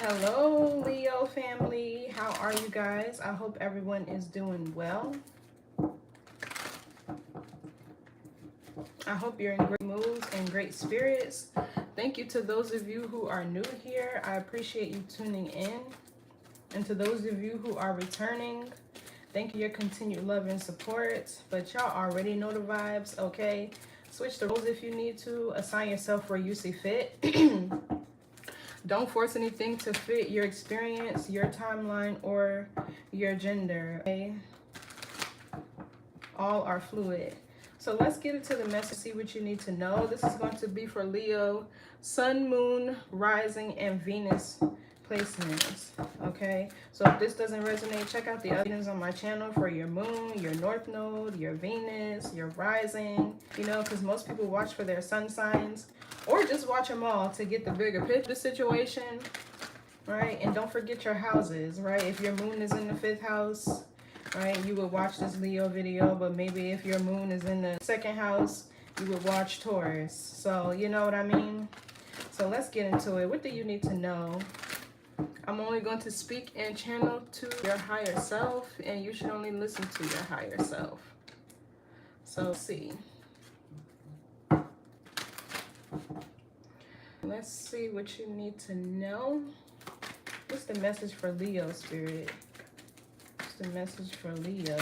Hello, Leo family. How are you guys? I hope everyone is doing well. I hope you're in great moods and great spirits. Thank you to those of you who are new here. I appreciate you tuning in. And to those of you who are returning, thank you for your continued love and support. But y'all already know the vibes, okay? Switch the roles if you need to. Assign yourself where you see fit. Don't force anything to fit your experience, your timeline, or your gender, okay? All are fluid. So let's get into the message, see what you need to know. This is going to be for Leo, Sun, Moon, Rising, and Venus placements, okay? So if this doesn't resonate, check out the other videos on my channel for your Moon, your North Node, your Venus, your Rising, you know, because most people watch for their sun signs, or just watch them all to get the bigger picture of the situation, right? And don't forget your houses, right? If your Moon is in the 5th house, right, you would watch this Leo video, but maybe if your Moon is in the 2nd house, you would watch Taurus. So you know what I mean? So let's get into it. What do you need to know? I'm only going to speak and channel to your higher self, and you should only listen to your higher self. So let's see. Let's see what you need to know. What's the message for Leo, Spirit? What's the message for Leo?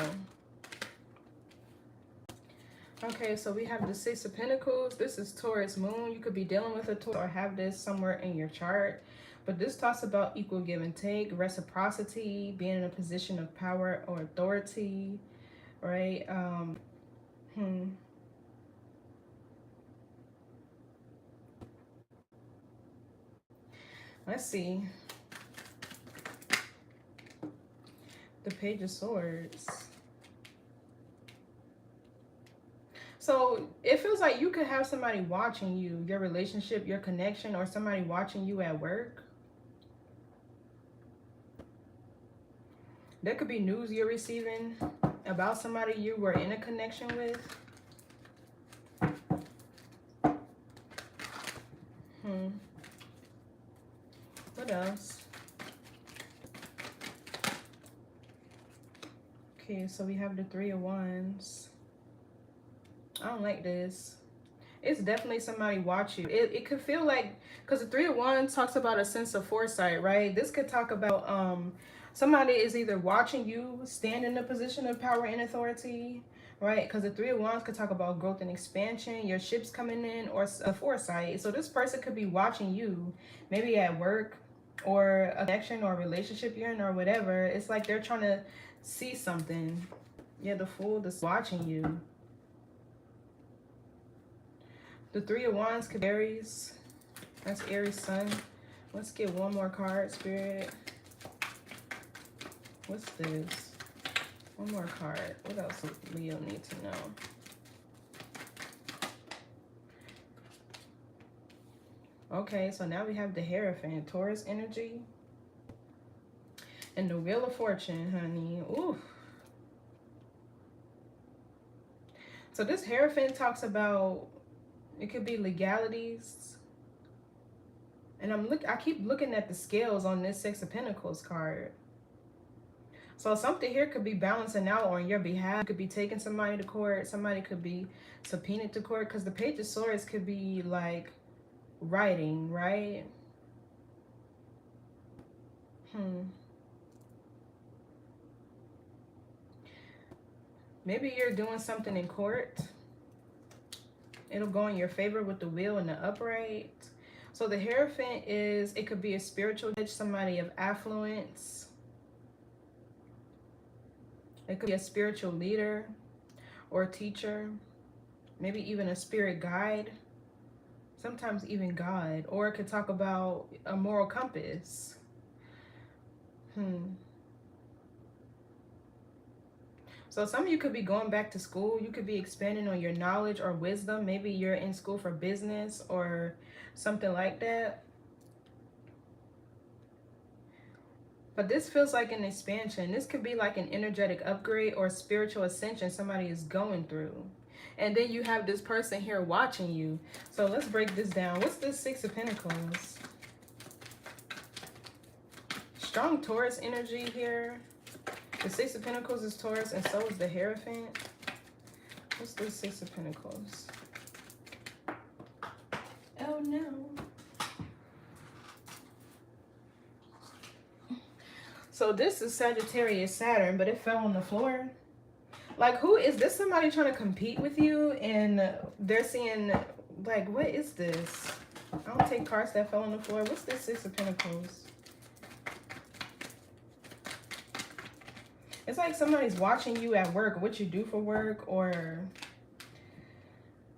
Okay, so we have the 6 of Pentacles. This is Taurus Moon. You could be dealing with a Taurus or have this somewhere in your chart. But this talks about equal give and take, reciprocity, being in a position of power or authority, right? Let's see. The Page of Swords. So it feels like you could have somebody watching you, your relationship, your connection, or somebody watching you at work. There could be news you're receiving about somebody you were in a connection with. What else? Okay, so we have the 3 of Wands. I don't like this. It's definitely somebody watching you. It could feel like, because the 3 of Wands talks about a sense of foresight, right? This could talk about somebody is either watching you stand in a position of power and authority, right? Because the 3 of Wands could talk about growth and expansion, your ships coming in, or a foresight. So this person could be watching you, maybe at work, or a connection or a relationship you're in, or whatever. It's like they're trying to see something. Yeah, the Fool that's watching you. The 3 of Wands could be Aries. That's Aries Sun. Let's get one more card, Spirit. What's this? One more card. What else does Leo need to know? Okay, so now we have the Hierophant, Taurus energy. And the Wheel of Fortune, honey. Ooh. So this Hierophant talks about, it could be legalities. And I keep looking at the scales on this 6 of Pentacles card. So something here could be balancing out on your behalf. You could be taking somebody to court. Somebody could be subpoenaed to court. Because the Page of Swords could be like writing, right? Maybe you're doing something in court. It'll go in your favor with the Wheel and the Upright. So the Hierophant is, it could be a spiritual judge, somebody of affluence. It could be a spiritual leader or teacher. Maybe even a spirit guide. Sometimes even God. Or it could talk about a moral compass. So some of you could be going back to school. You could be expanding on your knowledge or wisdom. Maybe you're in school for business or something like that. But this feels like an expansion. This could be like an energetic upgrade or spiritual ascension somebody is going through. And then you have this person here watching you. So let's break this down. What's this 6 of Pentacles? strong Taurus energy here. The Six of Pentacles is Taurus, and so is the Hierophant. What's the Six of Pentacles? Oh no. So this is Sagittarius Saturn, but it fell on the floor. Like, who is this? Somebody trying to compete with you, and they're seeing, like, what is this? I don't take cards that fell on the floor. What's this Six of Pentacles? It's like somebody's watching you at work, what you do for work, or...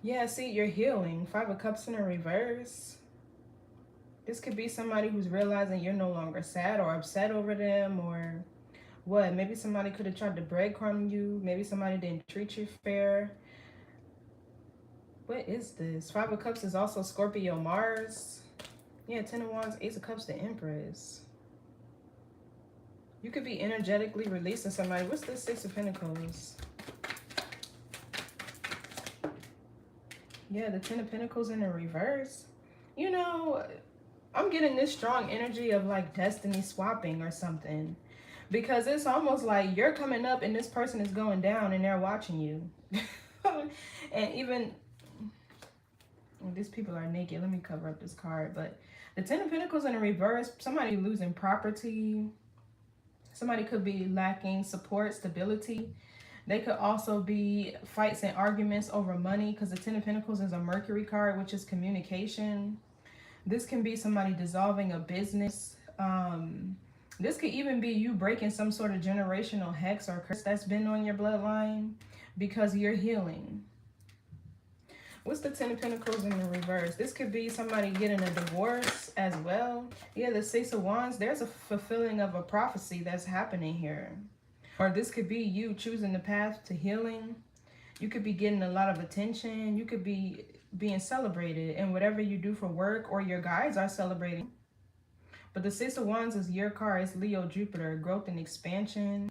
Yeah, see, you're healing. Five of Cups in a reverse. This could be somebody who's realizing you're no longer sad or upset over them, or what? Maybe somebody could have tried to breadcrumb you. Maybe somebody didn't treat you fair. What is this? Five of Cups is also Scorpio Mars. Yeah, Ten of Wands, Ace of Cups, the Empress. You could be energetically releasing somebody. What's this Six of Pentacles? Yeah, the Ten of Pentacles in the reverse. You know, I'm getting this strong energy of like destiny swapping or something. Because it's almost like you're coming up and this person is going down and they're watching you. And even... These people are naked. Let me cover up this card. But the Ten of Pentacles in the reverse, somebody losing property. Somebody could be lacking support, stability. They could also be fights and arguments over money, because the Ten of Pentacles is a Mercury card, which is communication. This can be somebody dissolving a business. This could even be you breaking some sort of generational hex or curse that's been on your bloodline because you're healing. What's the Ten of Pentacles in the reverse? This could be somebody getting a divorce as well. Yeah, the Six of Wands, there's a fulfilling of a prophecy that's happening here. Or this could be you choosing the path to healing. You could be getting a lot of attention. You could be being celebrated in whatever you do for work, or your guides are celebrating. But the Six of Wands is your card. It's Leo, Jupiter, growth and expansion.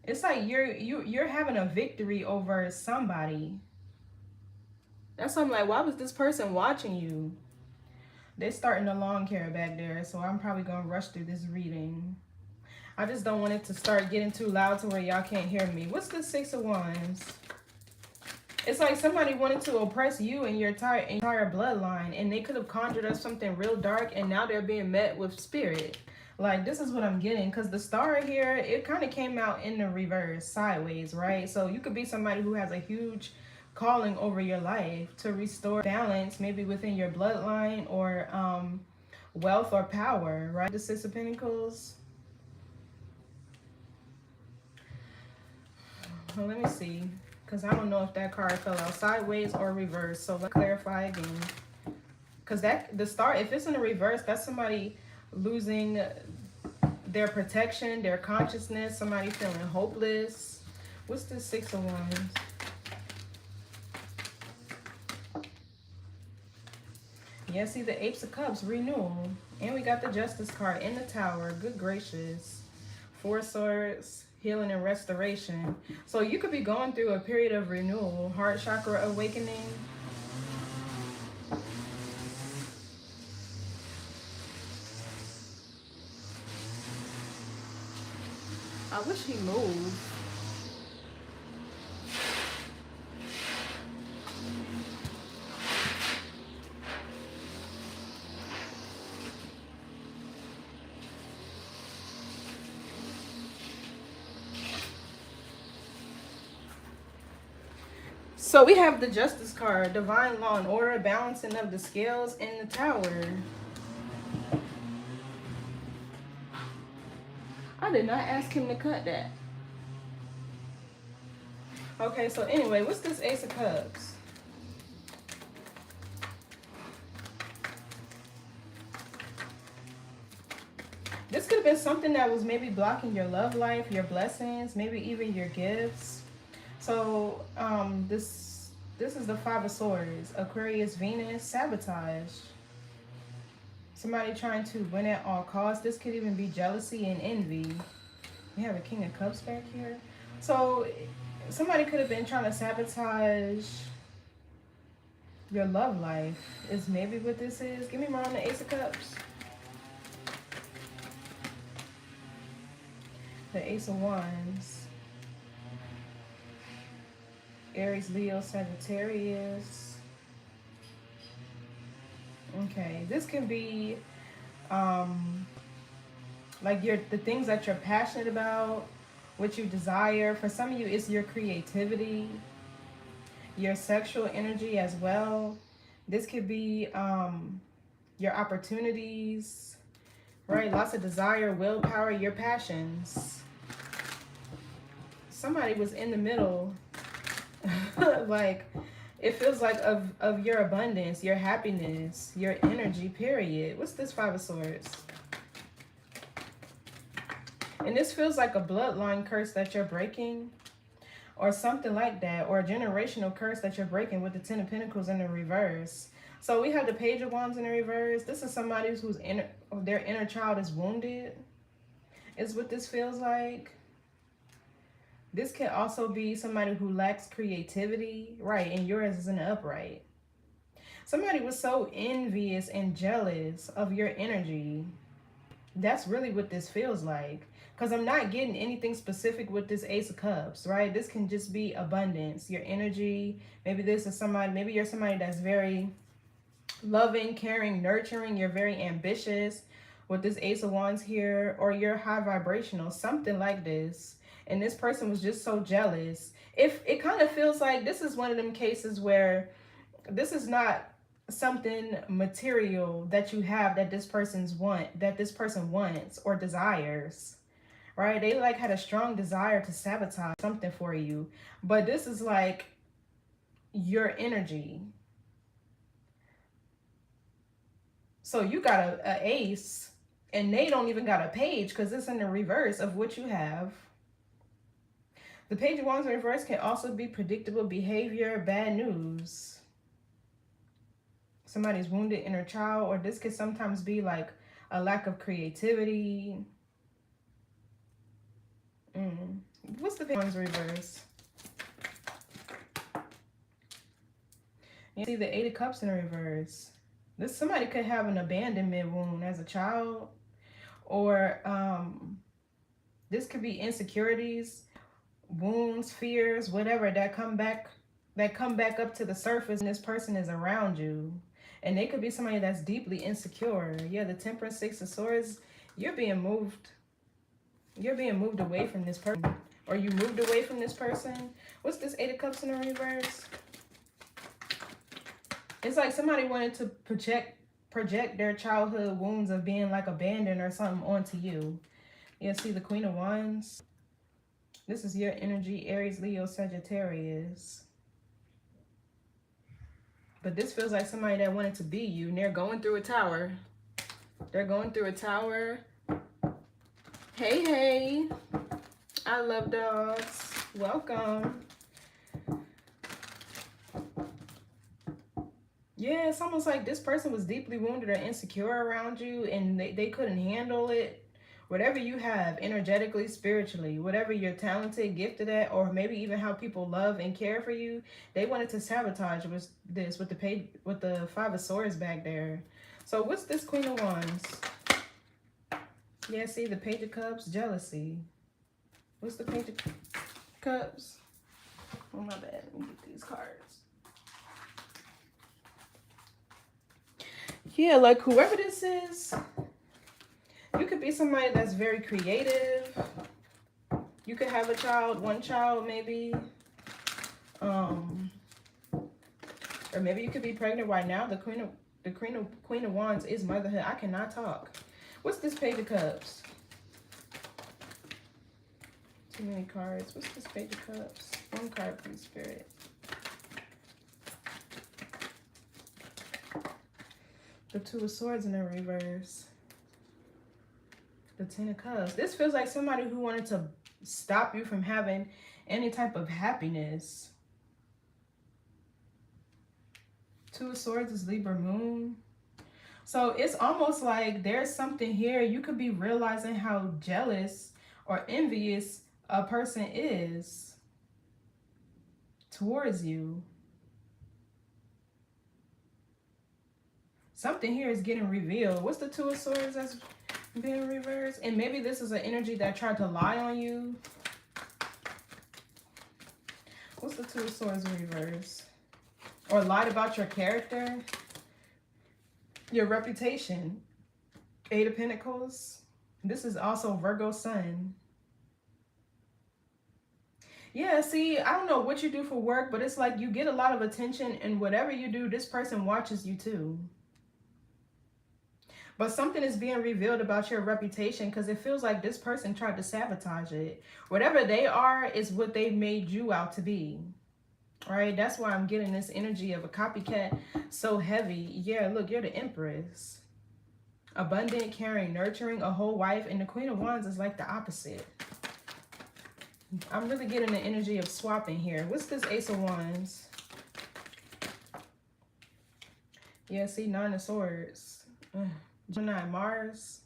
It's like you're having a victory over somebody. That's why I'm like, why was this person watching you? They're starting a lawn care back there, so I'm probably gonna rush through this reading. I just don't want it to start getting too loud to where y'all can't hear me. What's the Six of Wands? It's like somebody wanted to oppress you and your entire bloodline, and they could have conjured up something real dark, and now they're being met with spirit. Like, this is what I'm getting, because the star here, it kind of came out in the reverse, sideways, right? So you could be somebody who has a huge calling over your life to restore balance, maybe within your bloodline, or wealth or power, right? The Six of Pentacles. Well, let me see, because I don't know if that card fell out sideways or reverse. So let's clarify again. Because the star, if it's in the reverse, that's somebody losing their protection, their consciousness, somebody feeling hopeless. What's the Six of Wands? Yeah, see the Ace of Cups, renewal. And we got the Justice card in the Tower. Good gracious. Four Swords, healing and restoration. So you could be going through a period of renewal, heart chakra awakening. I wish he moved. So we have the Justice card, divine law and order, balancing of the scales in the Tower. I did not ask him to cut that. Okay, so anyway, what's this Ace of Cups? This could have been something that was maybe blocking your love life, your blessings, maybe even your gifts. So this is the Five of Swords, Aquarius, Venus, sabotage. Somebody trying to win at all costs. This could even be jealousy and envy. We have a King of Cups back here. So somebody could have been trying to sabotage your love life is maybe what this is. Give me more on the Ace of Cups. The Ace of Wands. Aries, Leo, Sagittarius. Okay, this can be like the things that you're passionate about, what you desire. For some of you, it's your creativity, your sexual energy as well. This could be your opportunities, right? Lots of desire, willpower, your passions. Somebody was in the middle. Like, it feels like of your abundance, your happiness, your energy, period. What's this Five of Swords? And this feels like a bloodline curse that you're breaking, or something like that, or a generational curse that you're breaking with the Ten of Pentacles in the reverse. So we have the Page of Wands in the reverse. This is somebody whose their inner child is wounded, is what this feels like. This can also be somebody who lacks creativity, right? And yours is in the upright. Somebody was so envious and jealous of your energy. That's really what this feels like. Because I'm not getting anything specific with this Ace of Cups, right? This can just be abundance, your energy. Maybe this is somebody, maybe you're somebody that's very loving, caring, nurturing. You're very ambitious with this Ace of Wands here, or you're high vibrational, something like this. And this person was just so jealous. If it kind of feels like this is one of them cases where this is not something material that you have that this person wants or desires, right? They like had a strong desire to sabotage something for you, but this is like your energy. So you got a ace and they don't even got a page because it's in the reverse of what you have. The Page of Wands in reverse can also be predictable behavior, bad news. Somebody's wounded inner child, or this could sometimes be like a lack of creativity. What's the Page of Wands reverse? You see the Eight of Cups in reverse. Somebody could have an abandonment wound as a child, or this could be insecurities, wounds, fears, whatever that come back up to the surface, and this person is around you. And they could be somebody that's deeply insecure. Yeah, the Temperance, Six of Swords, you're being moved away from this person, or you moved away from this person. What's this Eight of Cups in the reverse? It's like somebody wanted to project their childhood wounds of being like abandoned or something onto you. Yeah, see the Queen of Wands. This is your energy, Aries, Leo, Sagittarius. But this feels like somebody that wanted to be you, and they're going through a tower. They're going through a tower. Hey, hey. I love dogs. Welcome. Yeah, it's almost like this person was deeply wounded or insecure around you, and they couldn't handle it. Whatever you have energetically, spiritually, whatever you're talented, gifted at, or maybe even how people love and care for you, they wanted to sabotage with the Five of Swords back there. So what's this Queen of Wands? Yeah, see the Page of Cups, jealousy. What's the Page of Cups? Oh, my bad. Let me get these cards. Yeah, like whoever this is, you could be somebody that's very creative. You could have a child, one child maybe. Or maybe you could be pregnant right now. The Queen of Wands is motherhood. I cannot talk. What's this Page of Cups? Too many cards. What's this Page of Cups? One card, please, Spirit. The Two of Swords in the reverse. The Ten of Cups. This feels like somebody who wanted to stop you from having any type of happiness. Two of Swords is Libra Moon. So it's almost like there's something here. You could be realizing how jealous or envious a person is towards you. Something here is getting revealed. What's the Two of Swords being reversed. And maybe this is an energy that tried to lie on you. What's the Two of Swords in reverse? Or lied about your character, your reputation. Eight of Pentacles. This is also Virgo Sun. Yeah, see, I don't know what you do for work, but it's like you get a lot of attention, and whatever you do, this person watches you too. But something is being revealed about your reputation because it feels like this person tried to sabotage it. Whatever they are is what they made you out to be. All right, that's why I'm getting this energy of a copycat so heavy. Yeah, look, you're the Empress. Abundant, caring, nurturing, a whole wife, and the Queen of Wands is like the opposite. I'm really getting the energy of swapping here. What's this Ace of Wands? Yeah, see, Nine of Swords. Gemini, Mars.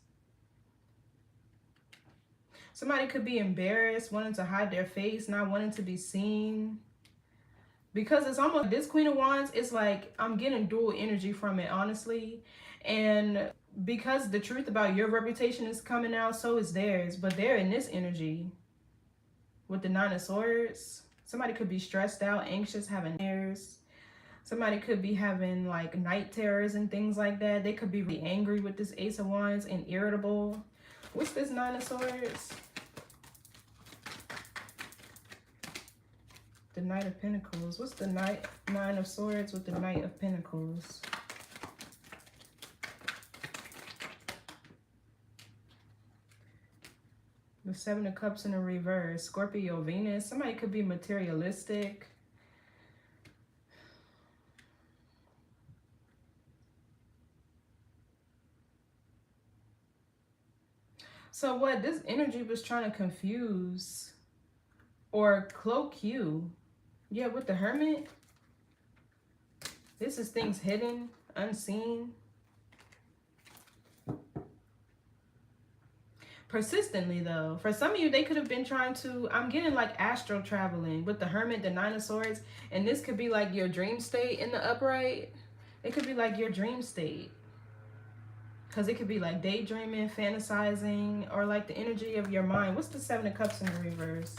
Somebody could be embarrassed, wanting to hide their face, not wanting to be seen. Because it's almost, this Queen of Wands, it's like, I'm getting dual energy from it, honestly. And because the truth about your reputation is coming out, so is theirs. But they're in this energy. With the Nine of Swords, somebody could be stressed out, anxious, having terrors. Somebody could be having like night terrors and things like that. They could be really angry with this Ace of Wands and irritable. What's this Nine of Swords? The Knight of Pentacles. What's the Nine of Swords with the Knight of Pentacles? The Seven of Cups in the reverse. Scorpio, Venus. Somebody could be materialistic. So what? This energy was trying to confuse or cloak you. Yeah, with the Hermit. This is things hidden, unseen. Persistently though, for some of you, they could have been trying to, I'm getting like astral traveling with the Hermit, the Nine of Swords, and this could be like your dream state in the upright. It could be like your dream state, because it could be like daydreaming, fantasizing, or like the energy of your mind. What's the Seven of Cups in the reverse?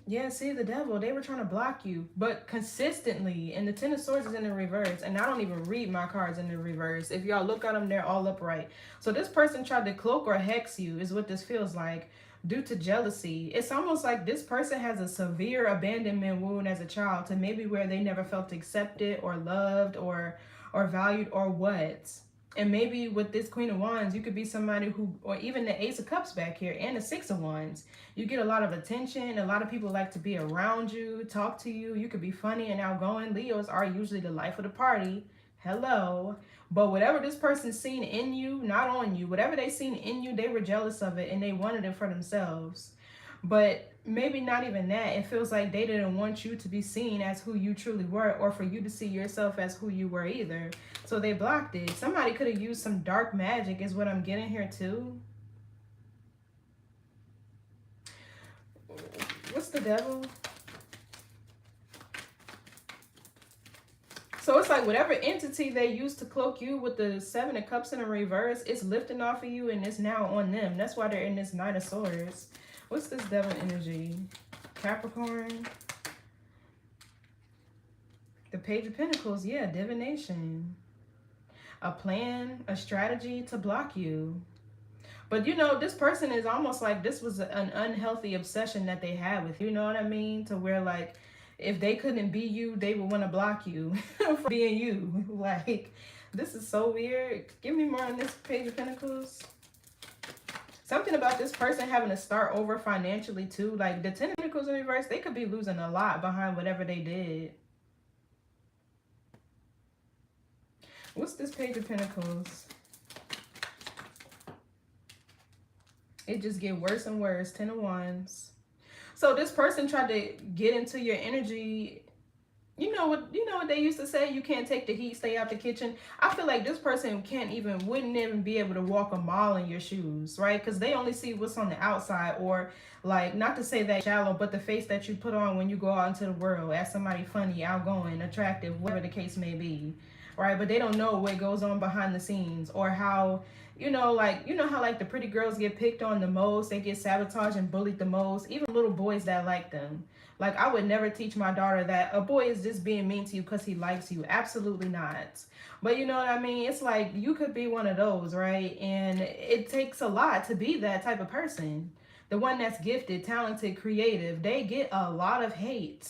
Yeah, see, the Devil, they were trying to block you, but consistently. And the Ten of Swords is in the reverse. And I don't even read my cards in the reverse. If y'all look at them, they're all upright. So this person tried to cloak or hex you is what this feels like due to jealousy. It's almost like this person has a severe abandonment wound as a child to maybe where they never felt accepted or loved or valued or what. And maybe with this Queen of Wands, you could be somebody who, or even the Ace of Cups back here and the Six of Wands, you get a lot of attention. A lot of people like to be around you, talk to you. You could be funny and outgoing. Leos are usually the life of the party. Hello. But whatever this person's seen in you, not on you, whatever they seen in you, they were jealous of it and they wanted it for themselves. But maybe not even that. It feels like they didn't want you to be seen as who you truly were, or for you to see yourself as who you were either. So they blocked it. Somebody could have used some dark magic is what I'm getting here too. What's the Devil? So it's like whatever entity they used to cloak you with the Seven of Cups in the reverse, it's lifting off of you and it's now on them. That's why they're in this Knight of Swords. What's this Devil energy? Capricorn. The Page of Pentacles. Yeah, divination. A plan, a strategy to block you. But you know, this person is almost like this was an unhealthy obsession that they had with you. You know what I mean? To where like, if they couldn't be you, they would want to block you for being you. Like, this is so weird. Give me more on this Page of Pentacles. Something about this person having to start over financially too. Like the Ten of Pentacles in reverse, they could be losing a lot behind whatever they did. What's this Page of Pentacles? It just get worse and worse. Ten of Wands. So this person tried to get into your energy. You know what they used to say? You can't take the heat, stay out the kitchen. I feel like this person wouldn't even be able to walk a mile in your shoes, right? Because they only see what's on the outside, or like, not to say that shallow, but the face that you put on when you go out into the world as somebody funny, outgoing, attractive, whatever the case may be. right? But they don't know what goes on behind the scenes, or how, you know, like, you know how like the pretty girls get picked on the most, they get sabotaged and bullied the most, even little boys that like them. Like, I would never teach my daughter that a boy is just being mean to you because he likes you. Absolutely not. But you know what I mean? It's like you could be one of those, right? And it takes a lot to be that type of person. The one that's gifted, talented, creative, they get a lot of hate.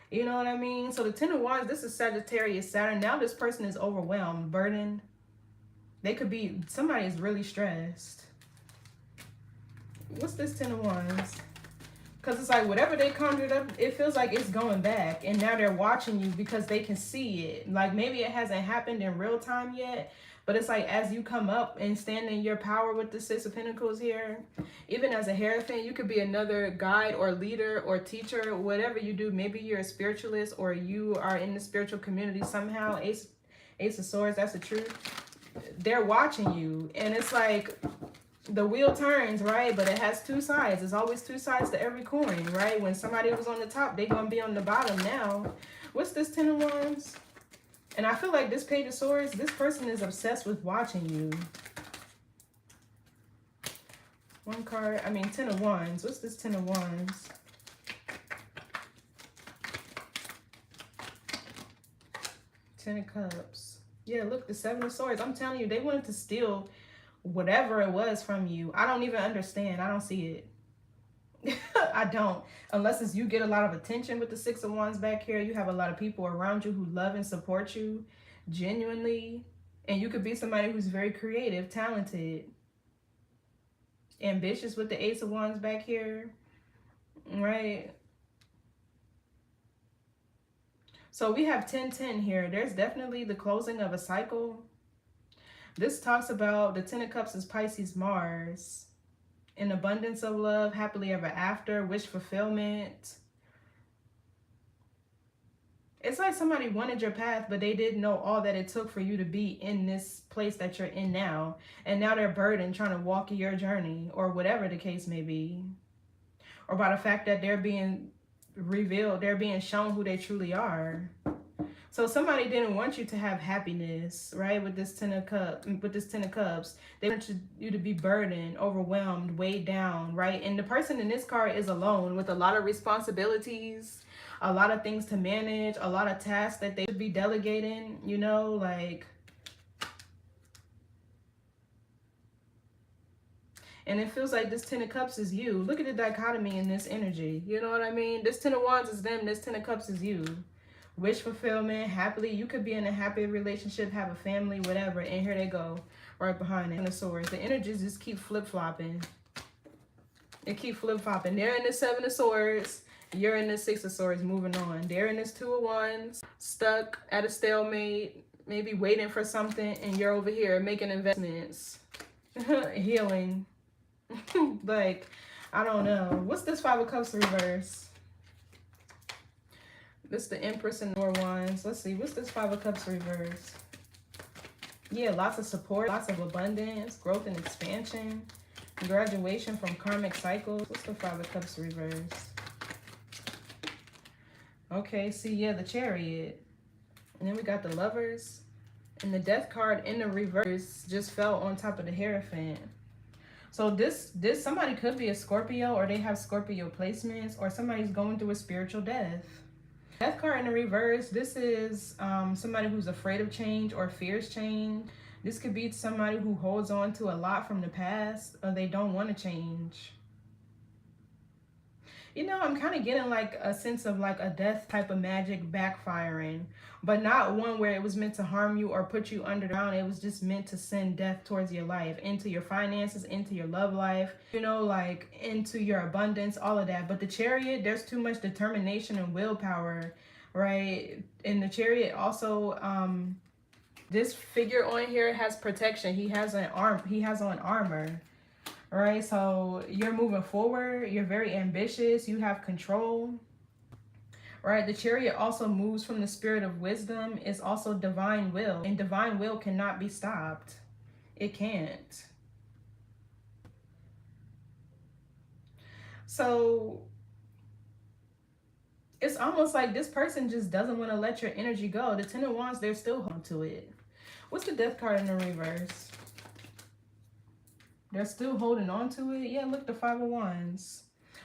You know what I mean? So the Ten of Wands, this is Sagittarius Saturn. Now this person is overwhelmed, burdened. They could be, somebody is really stressed. What's this Ten of Wands? Because it's like whatever they conjured up, it feels like it's going back. And now they're watching you because they can see it. Like maybe it hasn't happened in real time yet. But it's like as you come up and stand in your power with the Six of Pentacles here, even as a Hierophant, you could be another guide or leader or teacher, whatever you do. Maybe you're a spiritualist or you are in the spiritual community somehow. Ace of Swords, that's the truth. They're watching you. And it's like the wheel turns, right? But it has two sides. There's always two sides to every coin, right? When somebody was on the top, they're going to be on the bottom now. What's this Ten of Wands? And I feel like this Page of Swords, this person is obsessed with watching you. One card, I mean, Ten of Wands. What's this Ten of Wands? Ten of Cups. Yeah, look, the Seven of Swords. I'm telling you, they wanted to steal whatever it was from you. I don't even understand. I don't see it. I don't. Unless it's you get a lot of attention with the Six of Wands back here. You have a lot of people around you who love and support you genuinely. And you could be somebody who's very creative, talented, ambitious with the Ace of Wands back here. Right? So we have 10-10 here. There's definitely the closing of a cycle. This talks about the Ten of Cups is Pisces Mars. An abundance of love, happily ever after, wish fulfillment. It's like somebody wanted your path, but they didn't know all that it took for you to be in this place that you're in now. And now they're burdened trying to walk your journey, or whatever the case may be. Or by the fact that they're being revealed, they're being shown who they truly are. So somebody didn't want you to have happiness, right? With this Ten of Cups, they want you to be burdened, overwhelmed, weighed down, right? And the person in this card is alone with a lot of responsibilities, a lot of things to manage, a lot of tasks that they should be delegating, you know, like. And it feels like this Ten of Cups is you. Look at the dichotomy in this energy. You know what I mean? This Ten of Wands is them. This Ten of Cups is you. Wish fulfillment, happily. You could be in a happy relationship, have a family, whatever. And here they go, right behind it. Ten of Swords. The energies just keep flip-flopping. They keep flip-flopping. They're in the Seven of Swords. You're in the Six of Swords, moving on. They're in this Two of Wands, stuck at a stalemate, maybe waiting for something. And you're over here making investments. Healing. Like, I don't know. What's this Five of Cups reverse? This is the Empress and Four Wands. Let's see. What's this Five of Cups reverse? Yeah, lots of support, lots of abundance, growth and expansion, graduation from karmic cycles. What's the Five of Cups reverse? Okay, see, yeah, the Chariot. And then we got the Lovers. And the Death card in the reverse just fell on top of the Hierophant. So this somebody could be a Scorpio, or they have Scorpio placements, or somebody's going through a spiritual death. Death card in the reverse, this is somebody who's afraid of change or fears change. This could be somebody who holds on to a lot from the past, or they don't want to change. You know, I'm kind of getting like a sense of like a death type of magic backfiring, but not one where it was meant to harm you or put you underground. It was just meant to send death towards your life, into your finances, into your love life, you know, like into your abundance, all of that. But the Chariot, there's too much determination and willpower, right? And the Chariot also, this figure on here has protection. He has on armor. All right, so you're moving forward. You're very ambitious. You have control. Right, the Chariot also moves from the spirit of wisdom. It's also divine will, and divine will cannot be stopped. It can't. So It's almost like this person just doesn't want to let your energy go. The Ten of Wands, they're still holding to it. What's the Death card in the reverse? They're still holding on to it. Yeah, look, the Five of Wands.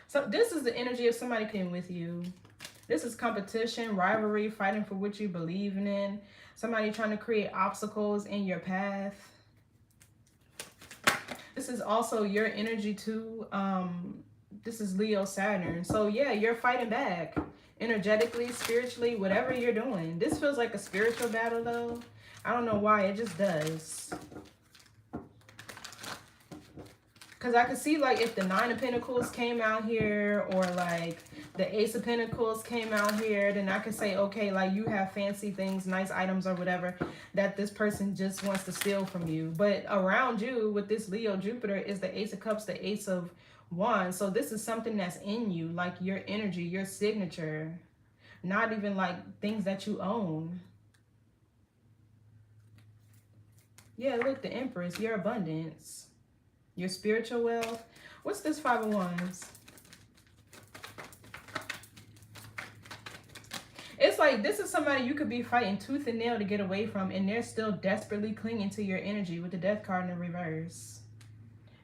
So this is the energy of somebody came with you. This is competition, rivalry, fighting for what you believe in. Somebody trying to create obstacles in your path. This is also your energy too. This is Leo Saturn. So yeah, you're fighting back. Energetically, spiritually, whatever you're doing. This feels like a spiritual battle though. I don't know why, it just does. Because I could see like if the Nine of Pentacles came out here, or like the Ace of Pentacles came out here, then I could say, okay, like you have fancy things, nice items or whatever that this person just wants to steal from you. But around you with this Leo Jupiter is the Ace of Cups, the Ace of Wands. So this is something that's in you, like your energy, your signature, not even like things that you own. Yeah, look, the Empress, your abundance. Your spiritual wealth. What's this Five of Wands? It's like this is somebody you could be fighting tooth and nail to get away from, and they're still desperately clinging to your energy with the Death card in the reverse.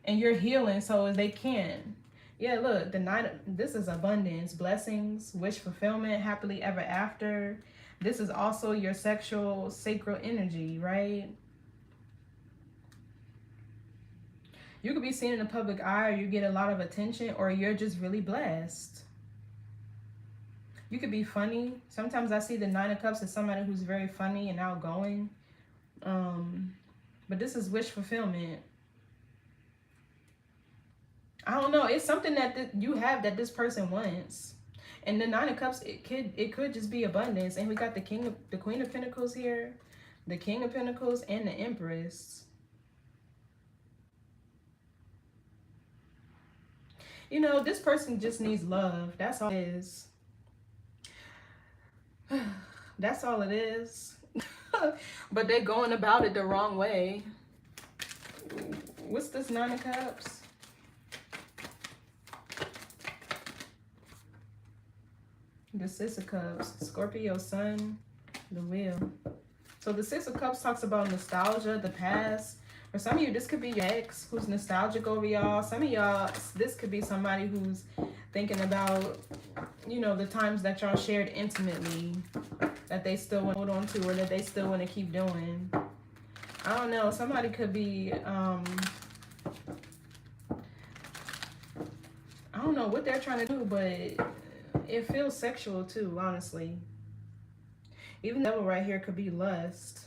And you're healing so they can. Yeah, look, the Nine. This is abundance, blessings, wish fulfillment, happily ever after. This is also your sexual, sacral energy, right? You could be seen in the public eye, or you get a lot of attention, or you're just really blessed. You could be funny. Sometimes I see the Nine of Cups as somebody who's very funny and outgoing. But this is wish fulfillment. I don't know. It's something that you have that this person wants. And the Nine of Cups, it could just be abundance. And we got the Queen of Pentacles here, the King of Pentacles, and the Empress. You know, this person just needs love. That's all it is. That's all it is. But they're going about it the wrong way. What's this Nine of Cups? The Six of Cups. Scorpio Sun. The Wheel. So the Six of Cups talks about nostalgia, the past. For some of you, this could be your ex who's nostalgic over y'all. Some of y'all, this could be somebody who's thinking about, you know, the times that y'all shared intimately, that they still want to hold on to, or that they still want to keep doing. I don't know. Somebody could be, I don't know what they're trying to do, but it feels sexual too, honestly. Even the devil right here could be lust.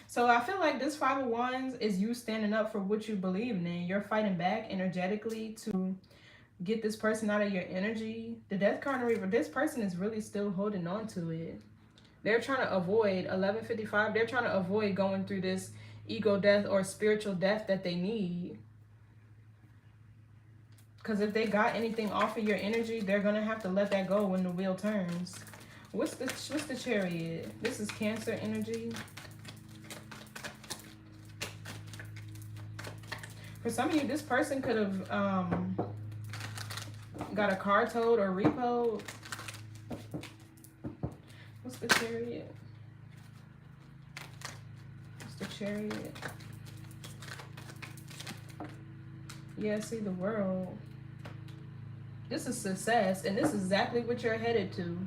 So I feel like this Five of Wands is you standing up for what you believe in. You're fighting back energetically to get this person out of your energy. The Death card in the reverse, this person is really still holding on to it. They're trying to avoid 1155. They're trying to avoid going through this ego death or spiritual death that they need. Because if they got anything off of your energy, they're going to have to let that go when the wheel turns. What's the Chariot? This is Cancer energy. For some of you, this person could have got a car towed or repoed. What's the Chariot? What's the Chariot? Yeah, see the World. This is success, and this is exactly what you're headed to.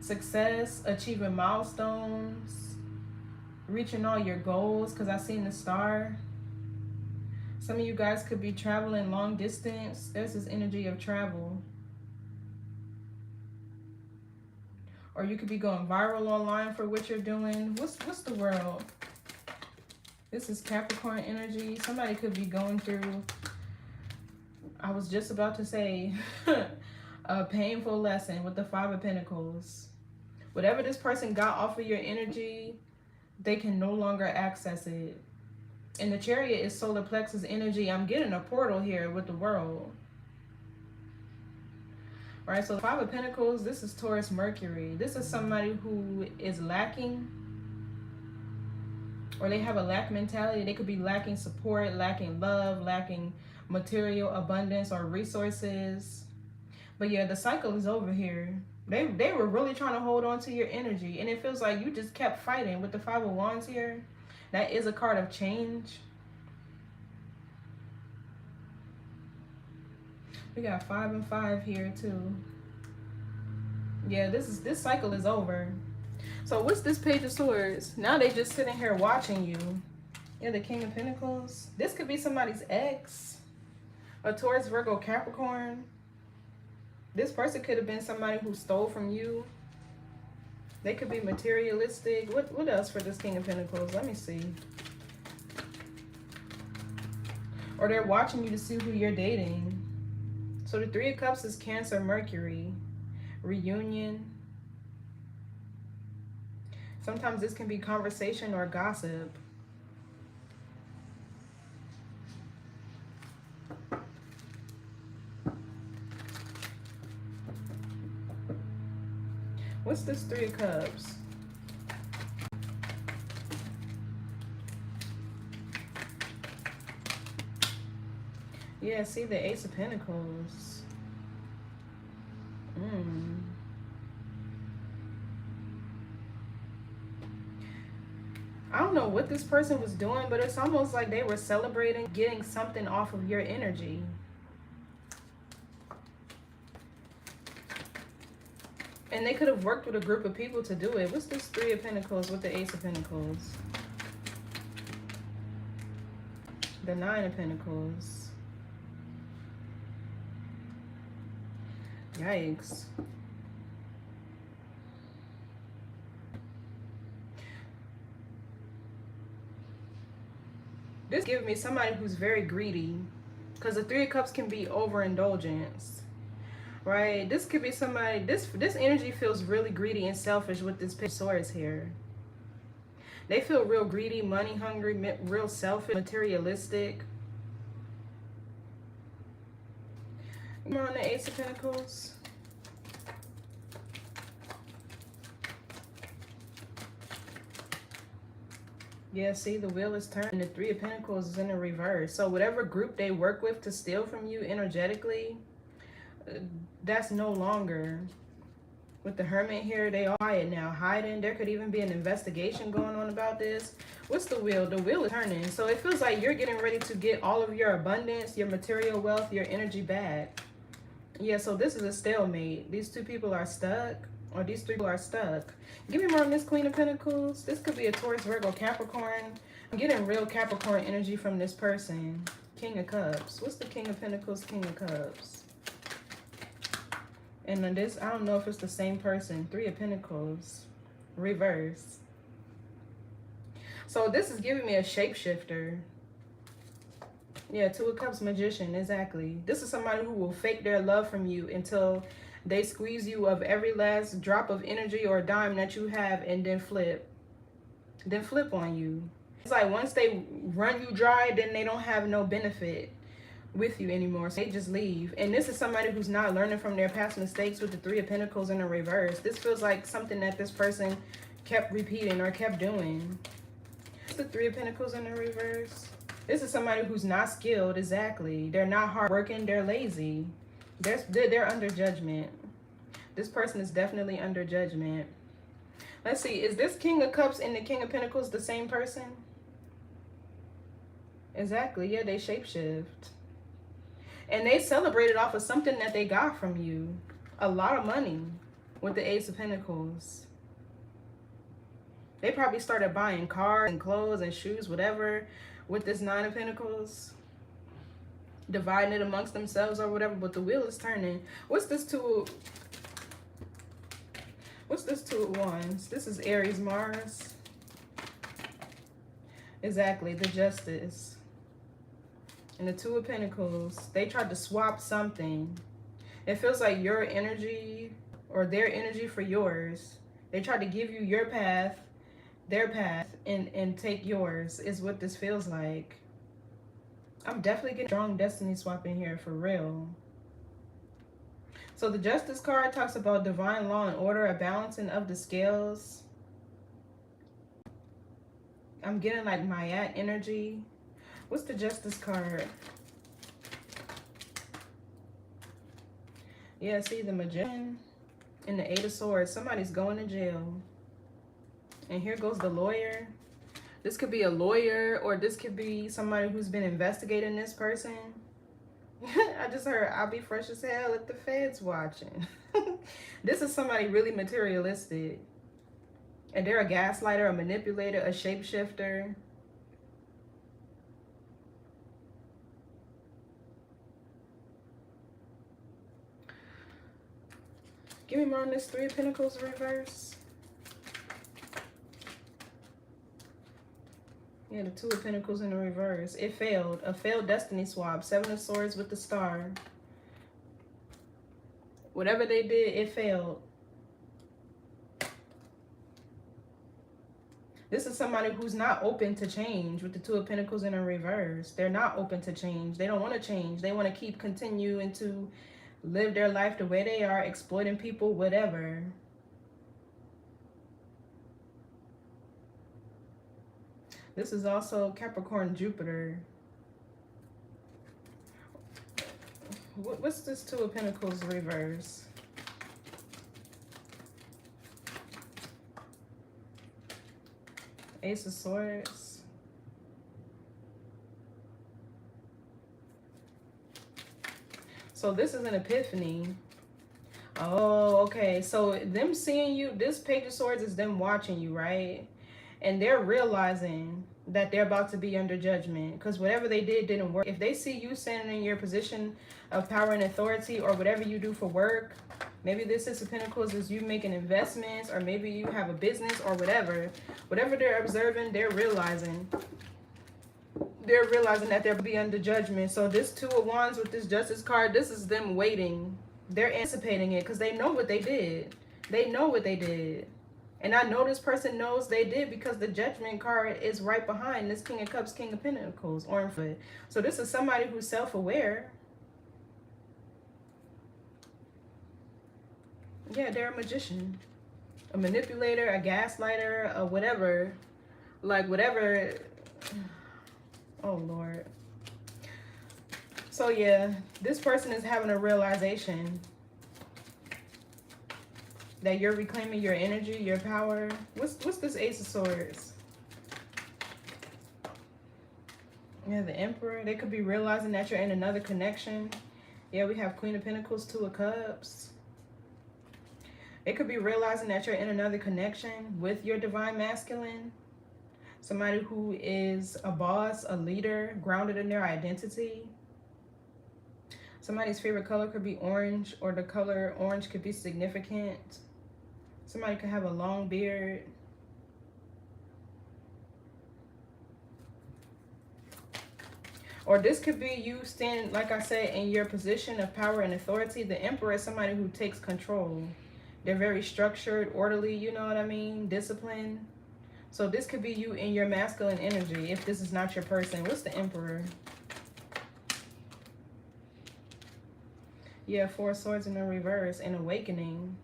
Success, achieving milestones, reaching all your goals, because I seen the star. Some of you guys could be traveling long distance. There's this energy of travel. Or you could be going viral online for what you're doing. What's the World? This is Capricorn energy. Somebody could be going through, I was just about to say, a painful lesson with the Five of Pentacles. Whatever this person got off of your energy, they can no longer access it. And the Chariot is solar plexus energy. I'm getting a portal here with the World. Right, so the Five of Pentacles, this is Taurus Mercury. This is somebody who is lacking, or they have a lack mentality. They could be lacking support, lacking love, lacking material abundance or resources. But yeah, the cycle is over here. They were really trying to hold on to your energy, and it feels like you just kept fighting with the Five of Wands here. That is a card of change. We got 5 and 5 here too. Yeah, this cycle is over. So what's this Page of Swords? Now they just sitting here watching you. Yeah, the King of Pentacles. This could be somebody's ex. A Taurus, Virgo, Capricorn. This person could have been somebody who stole from you. They could be materialistic. What else for this King of Pentacles? Let me see. Or they're watching you to see who you're dating. So the Three of Cups is Cancer, Mercury. Reunion. Sometimes this can be conversation or gossip. What's this Three of Cups? Yeah, see the Ace of Pentacles. I don't know what this person was doing, but it's almost like they were celebrating getting something off of your energy. And they could have worked with a group of people to do it. What's this Three of Pentacles with the Ace of Pentacles? The Nine of Pentacles. Yikes. This gives me somebody who's very greedy. Because the Three of Cups can be overindulgence. Right? This could be somebody, this energy feels really greedy and selfish with this Page of Swords here. They feel real greedy, money hungry, real selfish, materialistic. More on the Ace of Pentacles. Yeah, see, the wheel is turned and the Three of Pentacles is in the reverse. So whatever group they work with to steal from you energetically, that's no longer. With the Hermit here, they are quiet now, hiding. There could even be an investigation going on about this. What's the wheel? The wheel is turning. So it feels like you're getting ready to get all of your abundance, your material wealth, your energy back. Yeah, so this is a stalemate. These two people are stuck, or these three people are stuck. Give me more on this Queen of Pentacles. This could be a Taurus, Virgo, Capricorn. I'm getting real Capricorn energy from this person. King of Cups. What's the King of Pentacles, King of Cups? And then this, I don't know if it's the same person. Three of Pentacles. Reverse. So this is giving me a shapeshifter. Yeah, Two of Cups, Magician, exactly. This is somebody who will fake their love from you until they squeeze you of every last drop of energy or dime that you have and then flip. Then flip on you. It's like once they run you dry, then they don't have no benefit with you anymore. So they just leave. And this is somebody who's not learning from their past mistakes with the Three of Pentacles in the reverse. This feels like something that this person kept repeating or kept doing. It's the Three of Pentacles in the reverse. This is somebody who's not skilled, exactly. They're not hardworking, they're lazy. They're under judgment. This person is definitely under judgment. Let's see, is this King of Cups and the King of Pentacles the same person? Exactly, yeah, they shapeshift. And they celebrated off of something that they got from you. A lot of money with the Ace of Pentacles. They probably started buying cars and clothes and shoes, whatever, with this Nine of Pentacles. Dividing it amongst themselves or whatever, but the wheel is turning. What's this Two of Wands? This is Aries, Mars. Exactly, the Justice. And the Two of Pentacles, they tried to swap something. It feels like your energy or their energy for yours. They tried to give you your path, their path, and take yours is what this feels like. I'm definitely getting strong destiny swapping here for real. So the Justice card talks about divine law and order, a balancing of the scales. I'm getting like Mayat energy. What's the Justice card? Yeah, see the Magician and the Eight of Swords. Somebody's going to jail. And here goes the lawyer. This could be a lawyer, or this could be somebody who's been investigating this person. I just heard, I'll be fresh as hell if the Fed's watching. This is somebody really materialistic. And they're a gaslighter, a manipulator, a shapeshifter. Give me more on this Three of Pentacles reverse. Yeah, the Two of Pentacles in the reverse. It failed. A failed destiny swap. Seven of Swords with the Star. Whatever they did, it failed. This is somebody who's not open to change with the Two of Pentacles in a reverse. They're not open to change. They don't want to change. They want to continuing to live their life the way they are, exploiting people, whatever. This is also Capricorn Jupiter. What's this Two of Pentacles reverse? Ace of Swords. So this is an epiphany. Oh, okay. So them seeing you, this Page of Swords is them watching you, right? And they're realizing that they're about to be under judgment because whatever they did didn't work. If they see you standing in your position of power and authority, or whatever you do for work, maybe this Six of Pentacles is you making investments, or maybe you have a business or whatever. Whatever they're observing, they're realizing that they'll be under judgment. So this Two of Wands with this Justice card, this is them waiting. They're anticipating it because they know what they did. They know what they did. And I know this person knows they did because the Judgment card is right behind this King of Cups, King of Pentacles, orange foot. So this is somebody who's self-aware. Yeah, they're a magician, a manipulator, a gaslighter, a whatever. Like whatever. Oh, Lord. So yeah, this person is having a realization that you're reclaiming your energy, your power. What's this Ace of Swords? Yeah, the Emperor. They could be realizing that you're in another connection. Yeah, we have Queen of Pentacles, Two of Cups. They could be realizing that you're in another connection with your divine masculine. Somebody who is a boss, a leader, grounded in their identity. Somebody's favorite color could be orange, or the color orange could be significant. Somebody could have a long beard. Or this could be you standing, like I said, in your position of power and authority. The Emperor is somebody who takes control. They're very structured, orderly, you know what I mean? Disciplined. So this could be you in your masculine energy if this is not your person. What's the Emperor? Yeah, Four of Swords in the reverse, and awakening.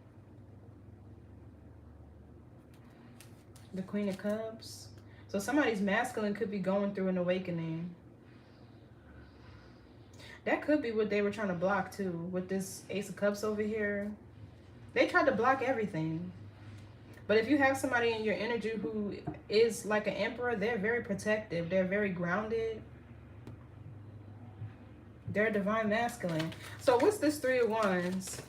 The Queen of Cups. So somebody's masculine could be going through an awakening. That could be what they were trying to block too, with this Ace of Cups over here. They tried to block everything. But if you have somebody in your energy who is like an Emperor, they're very protective. They're very grounded. They're divine masculine. So what's this Three of Wands?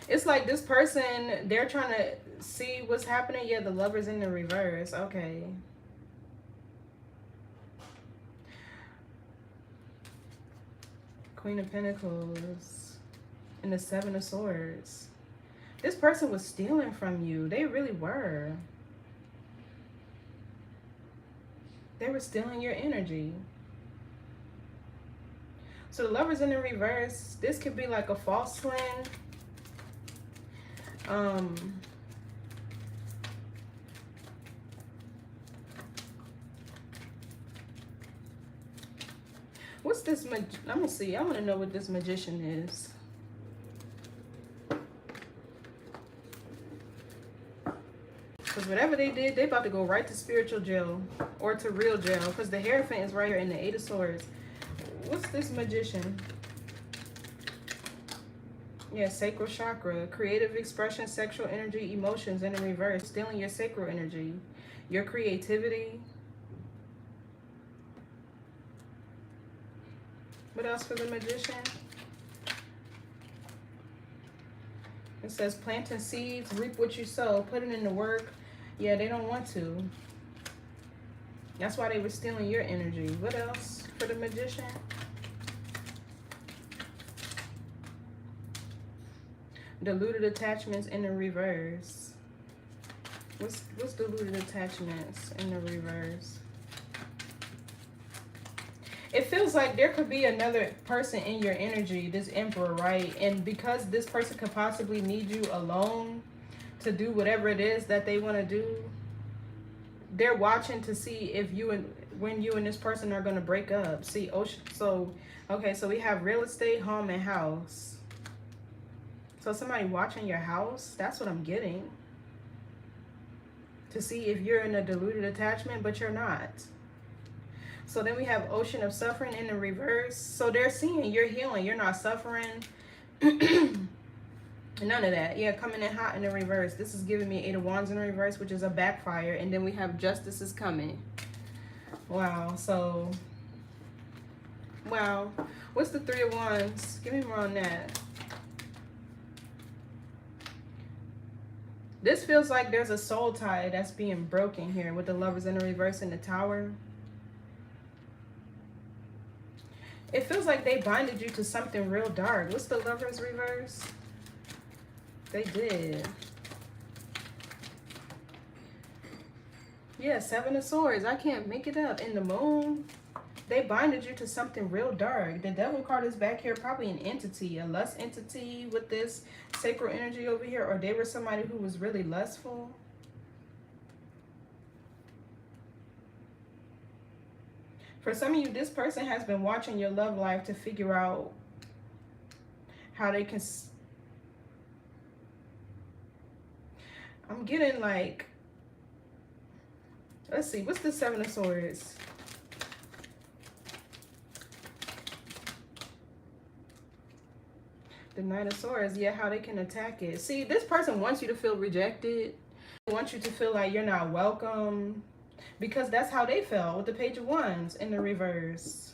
It's like this person, they're trying to see what's happening. Yeah, the Lover's in the reverse. Okay. Queen of Pentacles and the Seven of Swords. This person was stealing from you. They really were. They were stealing your energy. So the Lover's in the reverse. This could be like a false twin. What's this? I'm gonna see. I want to know what this Magician is. Because whatever they did, they about to go right to spiritual jail or to real jail. Because the Hierophant is right here in the Eight of Swords. What's this Magician? Yeah, sacral chakra, creative expression, sexual energy, emotions in the reverse, stealing your sacral energy, your creativity. What else for the Magician? It says planting seeds, reap what you sow, put it into work. Yeah, they don't want to. That's why they were stealing your energy. What else for the Magician? Deluded attachments in the reverse. What's deluded attachments in the reverse? It feels like there could be another person in your energy, this Emperor, right? And because this person could possibly need you alone to do whatever it is that they want to do, they're watching to see if you and when you and this person are going to break up. See, ocean. So, okay, so we have real estate, home, and house. So somebody watching your house, that's what I'm getting. To see if you're in a deluded attachment, but you're not. So then we have ocean of suffering in the reverse. So they're seeing you're healing. You're not suffering. None of that. Yeah, coming in hot in the reverse. This is giving me 8 of Wands in the reverse, which is a backfire. And then we have justice is coming. Wow. So, wow. What's the 3 of Wands? Give me more on that. This feels like there's a soul tie that's being broken here with the Lovers in the reverse and the Tower. It feels like they binded you to something real dark. What's the Lovers reverse? They did. Yeah, 7 of Swords. I can't make it up. In the Moon. They binded you to something real dark. The Devil card is back here. Probably an entity. A lust entity with this sacral energy over here. Or they were somebody who was really lustful. For some of you, this person has been watching your love life to figure out how they can... I'm getting like... Let's see. What's the 7 of Swords? The Knight of Swords. Yeah, how they can attack it. See, this person wants you to feel rejected. Wants you to feel like you're not welcome. Because that's how they felt with the Page of Wands in the reverse.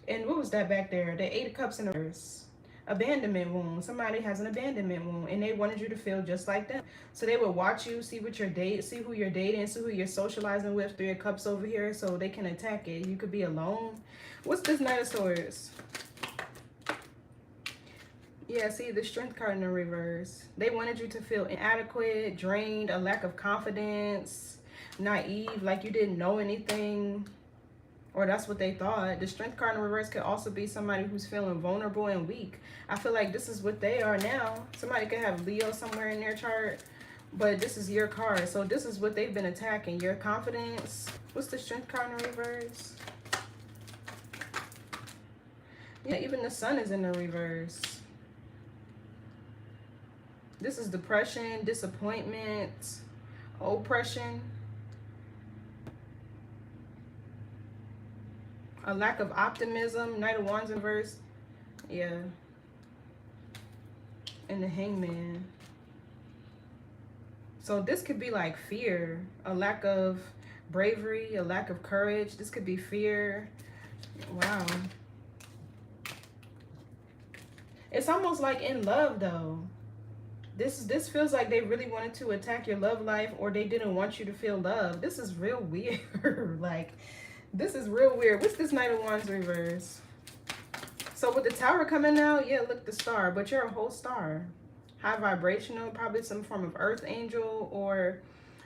And what was that back there? The 8 of Cups in the reverse. Abandonment wound. Somebody has an abandonment wound and they wanted you to feel just like them. So they would watch you, see what you're dating, see who you're dating, see who you're socializing with. 3 of Cups over here, so they can attack it. You could be alone. What's this Knight of Swords? Yeah, see the Strength card in the reverse. They wanted you to feel inadequate, drained, a lack of confidence, naive, like you didn't know anything. Or that's what they thought. The Strength card in reverse could also be somebody who's feeling vulnerable and weak. I feel like this is what they are now. Somebody could have Leo somewhere in their chart, but this is your card. So this is what they've been attacking. Your confidence. What's the Strength card in reverse? Yeah, even the Sun is in the reverse. This is depression, disappointment, oppression. A lack of optimism. Knight of Wands in reverse. Yeah. And the Hangman. So this could be like fear. A lack of bravery. A lack of courage. This could be fear. Wow. It's almost like in love though. This feels like they really wanted to attack your love life, or they didn't want you to feel love. This is real weird. Like... This is real weird. What's this Knight of Wands reverse? So with the Tower coming out, yeah, look, the star. But you're a whole star. High vibrational, probably some form of earth angel. Or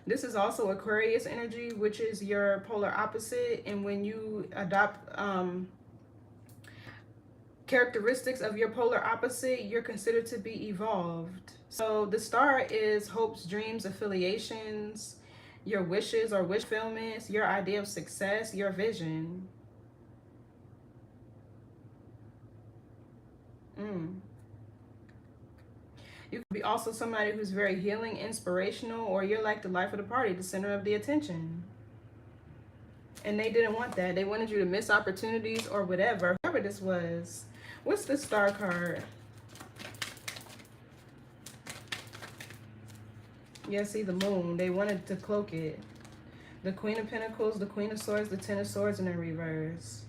this is also Aquarius energy, which is your polar opposite. And when you adopt characteristics of your polar opposite, you're considered to be evolved. So the star is hopes, dreams, affiliations, your wishes or wish fulfillments, your idea of success, your vision. You could be also somebody who's very healing, inspirational, or you're like the life of the party, the center of the attention. And they didn't want that. They wanted you to miss opportunities or whatever this was. What's the Star card? Yeah, see the moon. They wanted to cloak it. The Queen of Pentacles, the Queen of Swords, the Ten of Swords in the reverse.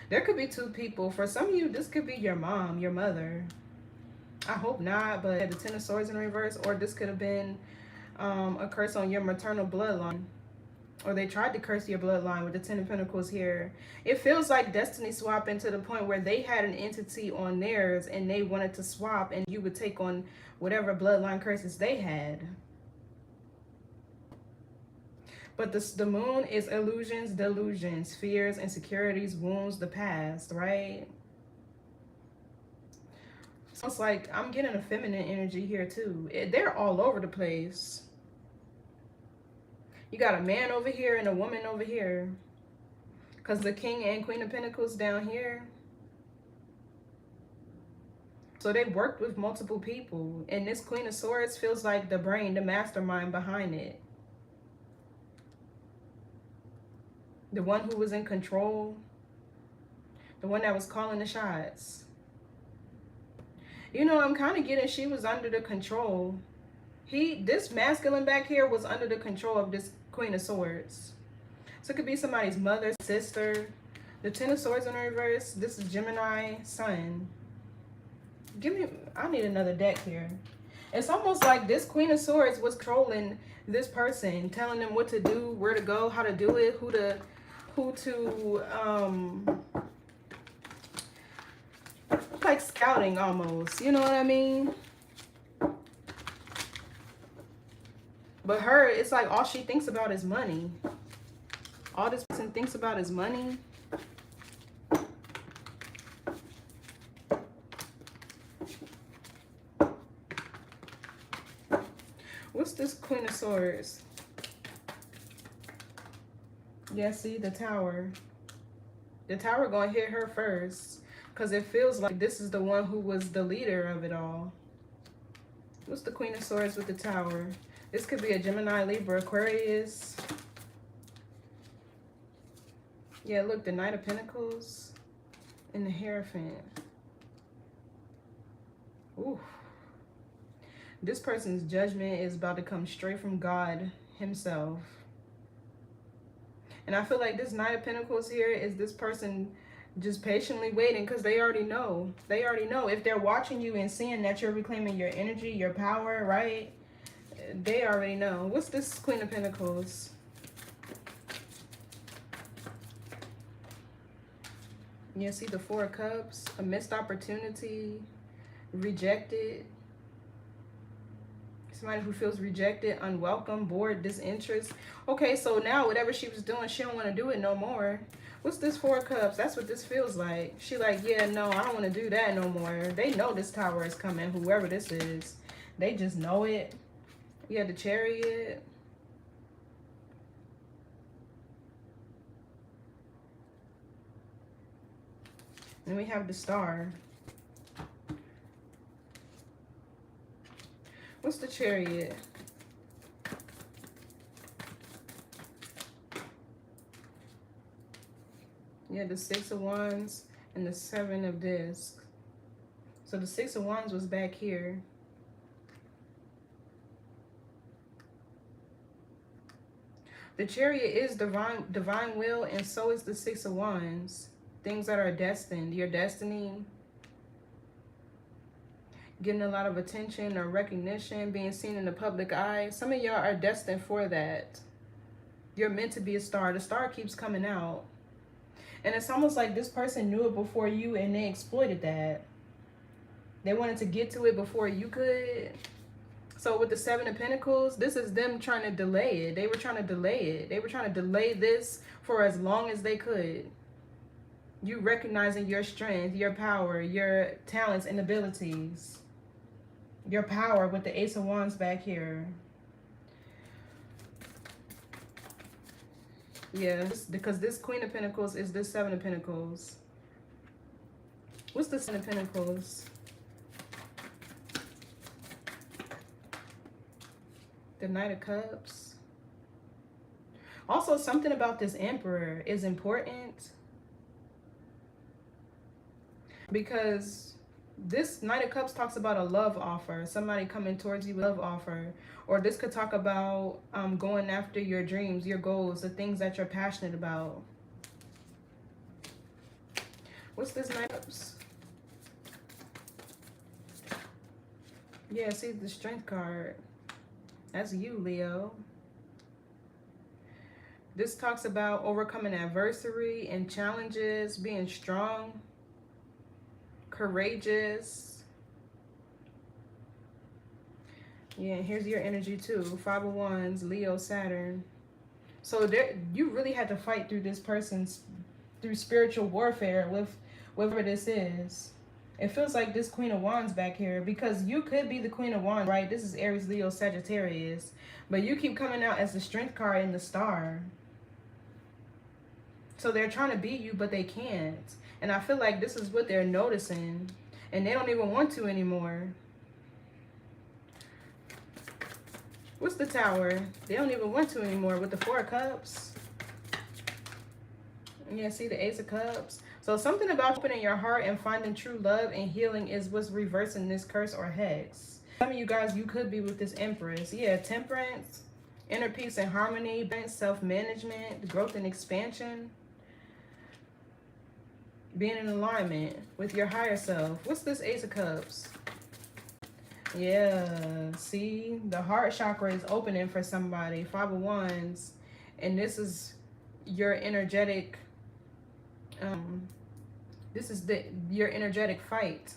There could be two people. For some of you, this could be your mom, your mother. I hope not, but the Ten of Swords in reverse, or this could have been a curse on your maternal bloodline. Or they tried to curse your bloodline with the Ten of Pentacles here. It feels like destiny swapping to the point where they had an entity on theirs and they wanted to swap, and you would take on whatever bloodline curses they had. But the moon is illusions, delusions, fears, insecurities, wounds, the past, right? So it's like I'm getting a feminine energy here too. They're all over the place. You got a man over here and a woman over here. Because the King and Queen of Pentacles down here. So they worked with multiple people. And this Queen of Swords feels like the brain, the mastermind behind it. The one who was in control. The one that was calling the shots. You know, I'm kind of getting she was under the control. This masculine back here was under the control of this Queen of Swords. So it could be somebody's mother, sister. The Ten of Swords in reverse. This is Gemini, Sun. I need another deck here. It's almost like this Queen of Swords was controlling this person, telling them what to do, where to go, how to do it, who to like scouting almost, you know what I mean? But her, it's like all she thinks about is money. All this person thinks about is money. What's this Queen of Swords? Yeah, see the Tower. The Tower gonna hit her first. Because it feels like this is the one who was the leader of it all. What's the Queen of Swords with the Tower? This could be a Gemini, Libra, Aquarius. Yeah, look, the Knight of Pentacles and the Hierophant. Ooh. This person's judgment is about to come straight from God himself. And I feel like this Knight of Pentacles here is this person just patiently waiting because they already know. They already know. If they're watching you and seeing that you're reclaiming your energy, your power, right? They already know. What's this Queen of Pentacles? You see the Four of Cups, a missed opportunity, rejected. Somebody who feels rejected, unwelcome, bored, disinterest. Okay, so now whatever she was doing, she don't want to do it no more. What's this Four of Cups? That's what this feels like. She like, yeah, no, I don't want to do that no more. They know this Tower is coming, whoever this is. They just know it. Yeah, the Chariot. And we have the Star. What's the Chariot? Yeah, the Six of Wands and the Seven of Discs. So the Six of Wands was back here. The Chariot is divine will, and so is the Six of Wands. Things that are destined, your destiny, getting a lot of attention or recognition, being seen in the public eye. Some of y'all are destined for that. You're meant to be a star. The star keeps coming out. And it's almost like this person knew it before you and they exploited that. They wanted to get to it before you could. So with the Seven of Pentacles, this is them trying to delay it. They were trying to delay it. They were trying to delay this for as long as they could. You recognizing your strength, your power, your talents and abilities. Your power with the Ace of Wands back here. Yeah, because this Queen of Pentacles is this Seven of Pentacles. What's the Seven of Pentacles? The Knight of Cups. Also, something about this Emperor is important. Because this Knight of Cups talks about a love offer, somebody coming towards you with a love offer. Or this could talk about going after your dreams, your goals, the things that you're passionate about. What's this Knight of Cups? Yeah, see the Strength card. That's you, Leo. This talks about overcoming adversity and challenges, being strong, courageous. Yeah, and here's your energy too. 5 of Wands, Leo, Saturn. So there, you really had to fight through this person's, through spiritual warfare with whatever this is. It feels like this Queen of Wands back here, because you could be the Queen of Wands, right? This is Aries, Leo, Sagittarius. But you keep coming out as the Strength card in the Star. So they're trying to beat you, but they can't. And I feel like this is what they're noticing. And they don't even want to anymore. What's the Tower? They don't even want to anymore with the 4 of Cups. Yeah, see the Ace of Cups. So something about opening your heart and finding true love and healing is what's reversing this curse or hex. Some of you guys, you could be with this Empress. Yeah, Temperance, inner peace and harmony, self-management, growth and expansion. Being in alignment with your higher self. What's this Ace of Cups? Yeah, see, the heart chakra is opening for somebody. 5 of Wands. And this is your energetic, this is your energetic fight.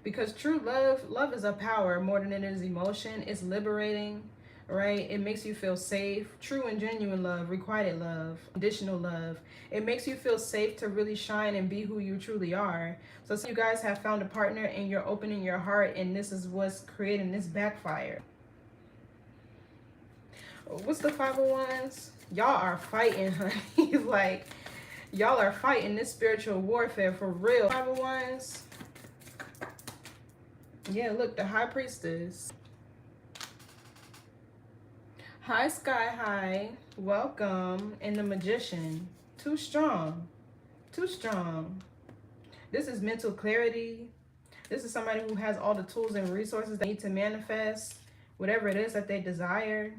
Because true love is a power more than it is emotion. It's liberating, right? It makes you feel safe. True and genuine love, requited love, conditional love. It makes you feel safe to really shine and be who you truly are. So some of you guys have found a partner and you're opening your heart, and this is what's creating this backfire. What's the 5 of Wands? Y'all are fighting, honey. Like, y'all are fighting this spiritual warfare for real. 5 of Wands. Yeah, look, the High Priestess. Hi, Sky High. Welcome. And the Magician. Too strong. Too strong. This is mental clarity. This is somebody who has all the tools and resources they need to manifest whatever it is that they desire.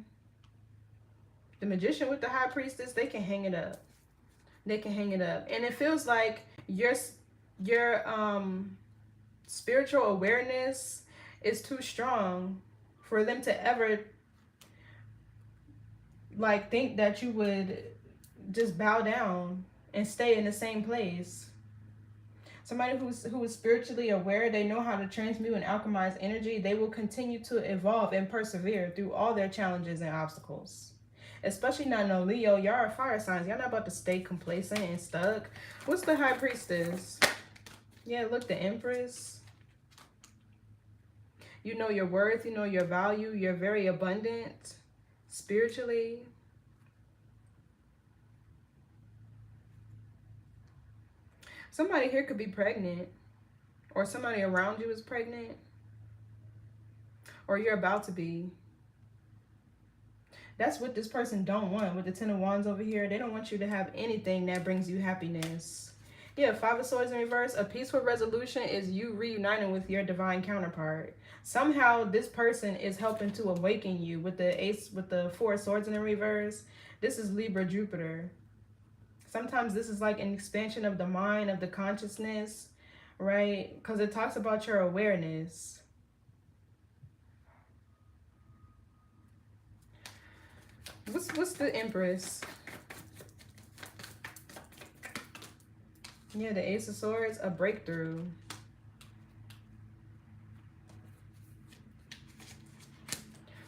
The Magician with the High Priestess, they can hang it up. They can hang it up. And it feels like your spiritual awareness is too strong for them to ever like think that you would just bow down and stay in the same place. Somebody who is spiritually aware, they know how to transmute and alchemize energy. They will continue to evolve and persevere through all their challenges and obstacles. Especially now, no, Leo, y'all are fire signs. Y'all not about to stay complacent and stuck. What's the High Priestess? Yeah, look, the Empress. You know your worth, you know your value. You're very abundant spiritually. Somebody here could be pregnant, or somebody around you is pregnant, or you're about to be. That's what this person don't want with the 10 of Wands over here. They don't want you to have anything that brings you happiness. Yeah, 5 of Swords in reverse. A peaceful resolution is you reuniting with your divine counterpart. Somehow this person is helping to awaken you with the Ace, with the 4 of Swords in the reverse. This is Libra, Jupiter. Sometimes this is like an expansion of the mind, of the consciousness, right? Because it talks about your awareness. What's the Empress? Yeah, the Ace of Swords, a breakthrough.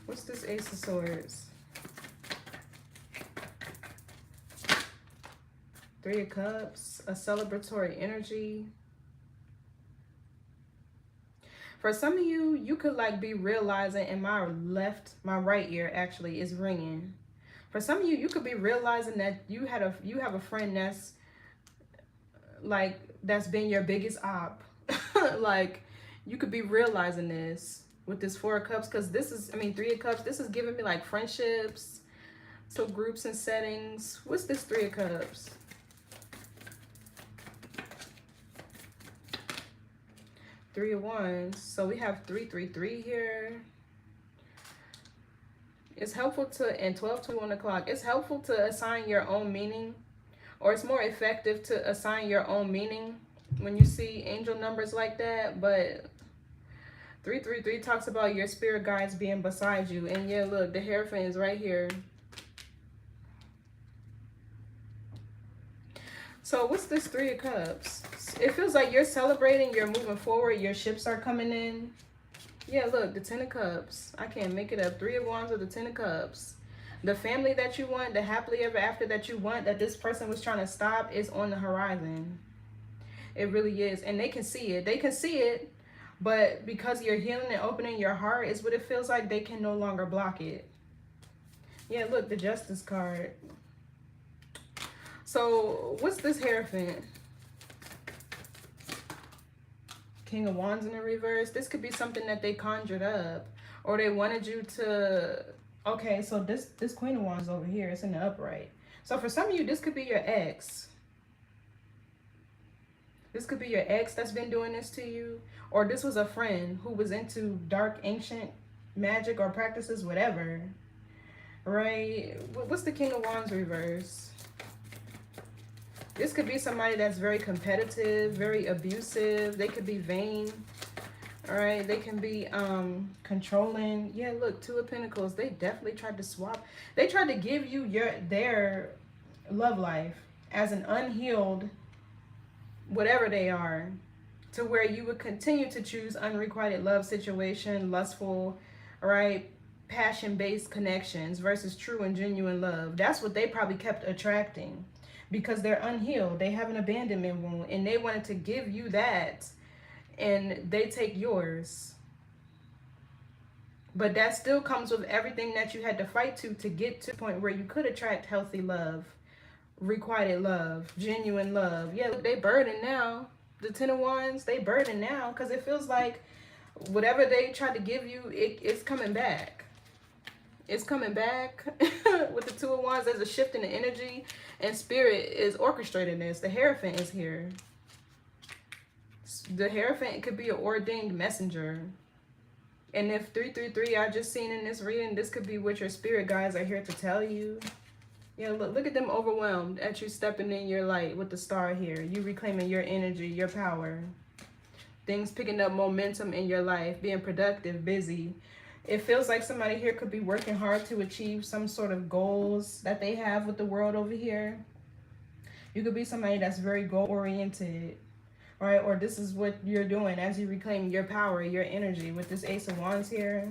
What's this Ace of Swords? 3 of Cups, a celebratory energy. For some of you, you could like be realizing, and my right ear actually is ringing. For some of you, you could be realizing that you have a friend that's like, that's been your biggest op. Like, you could be realizing this with this 4 of Cups, because this is, 3 of Cups, this is giving me like friendships, so groups and settings. What's this 3 of Cups? Three of Wands. So we have 333 here. It's helpful to, and 12:21 o'clock, it's helpful to assign your own meaning, or it's more effective to assign your own meaning when you see angel numbers like that. But 333 talks about your spirit guides being beside you. And yeah, look, the Hierophant is right here. So what's this Three of Cups? It feels like you're celebrating, you're moving forward, your ships are coming in. Yeah, look, the Ten of Cups. I can't make it up. Three of Wands with the Ten of Cups. The family that you want, the happily ever after that you want, that this person was trying to stop, is on the horizon. It really is. And they can see it. They can see it, but because you're healing and opening your heart is what it feels like, they can no longer block it. Yeah, look, the Justice card. So what's this Hierophant? King of Wands in the reverse. This could be something that they conjured up, or they wanted you to. Okay, so this Queen of Wands over here, it's in the upright. So for some of you, this could be your ex. This could be your ex that's been doing this to you, or this was a friend who was into dark ancient magic or practices, whatever. Right? What's the King of Wands reverse? This could be somebody that's very competitive, very abusive. They could be vain. All right, they can be controlling. Yeah, look, Two of Pentacles. They definitely tried to swap. They tried to give you their love life as an unhealed, whatever they are, to where you would continue to choose unrequited love situation, lustful, right, passion-based connections versus true and genuine love. That's what they probably kept attracting, because they're unhealed. They have an abandonment wound, and they wanted to give you that, and they take yours. But that still comes with everything that you had to fight to get to the point where you could attract healthy love, requited love, genuine love. Yeah, look, they burden now. The Ten of Wands, they burden now, because it feels like whatever they tried to give you, it's coming back. It's coming back. With the Two of Wands, there's a shift in the energy, and Spirit is orchestrating this. The Hierophant is here. The Hierophant could be an ordained messenger. And if 333 I just seen in this reading, this could be what your spirit guides are here to tell you. Yeah, look at them overwhelmed at you stepping in your light with the star here. You reclaiming your energy, your power. Things picking up momentum in your life, being productive, busy. It feels like somebody here could be working hard to achieve some sort of goals that they have with the world over here. You could be somebody that's very goal-oriented, right? Or this is what you're doing as you reclaim your power, your energy with this Ace of Wands here.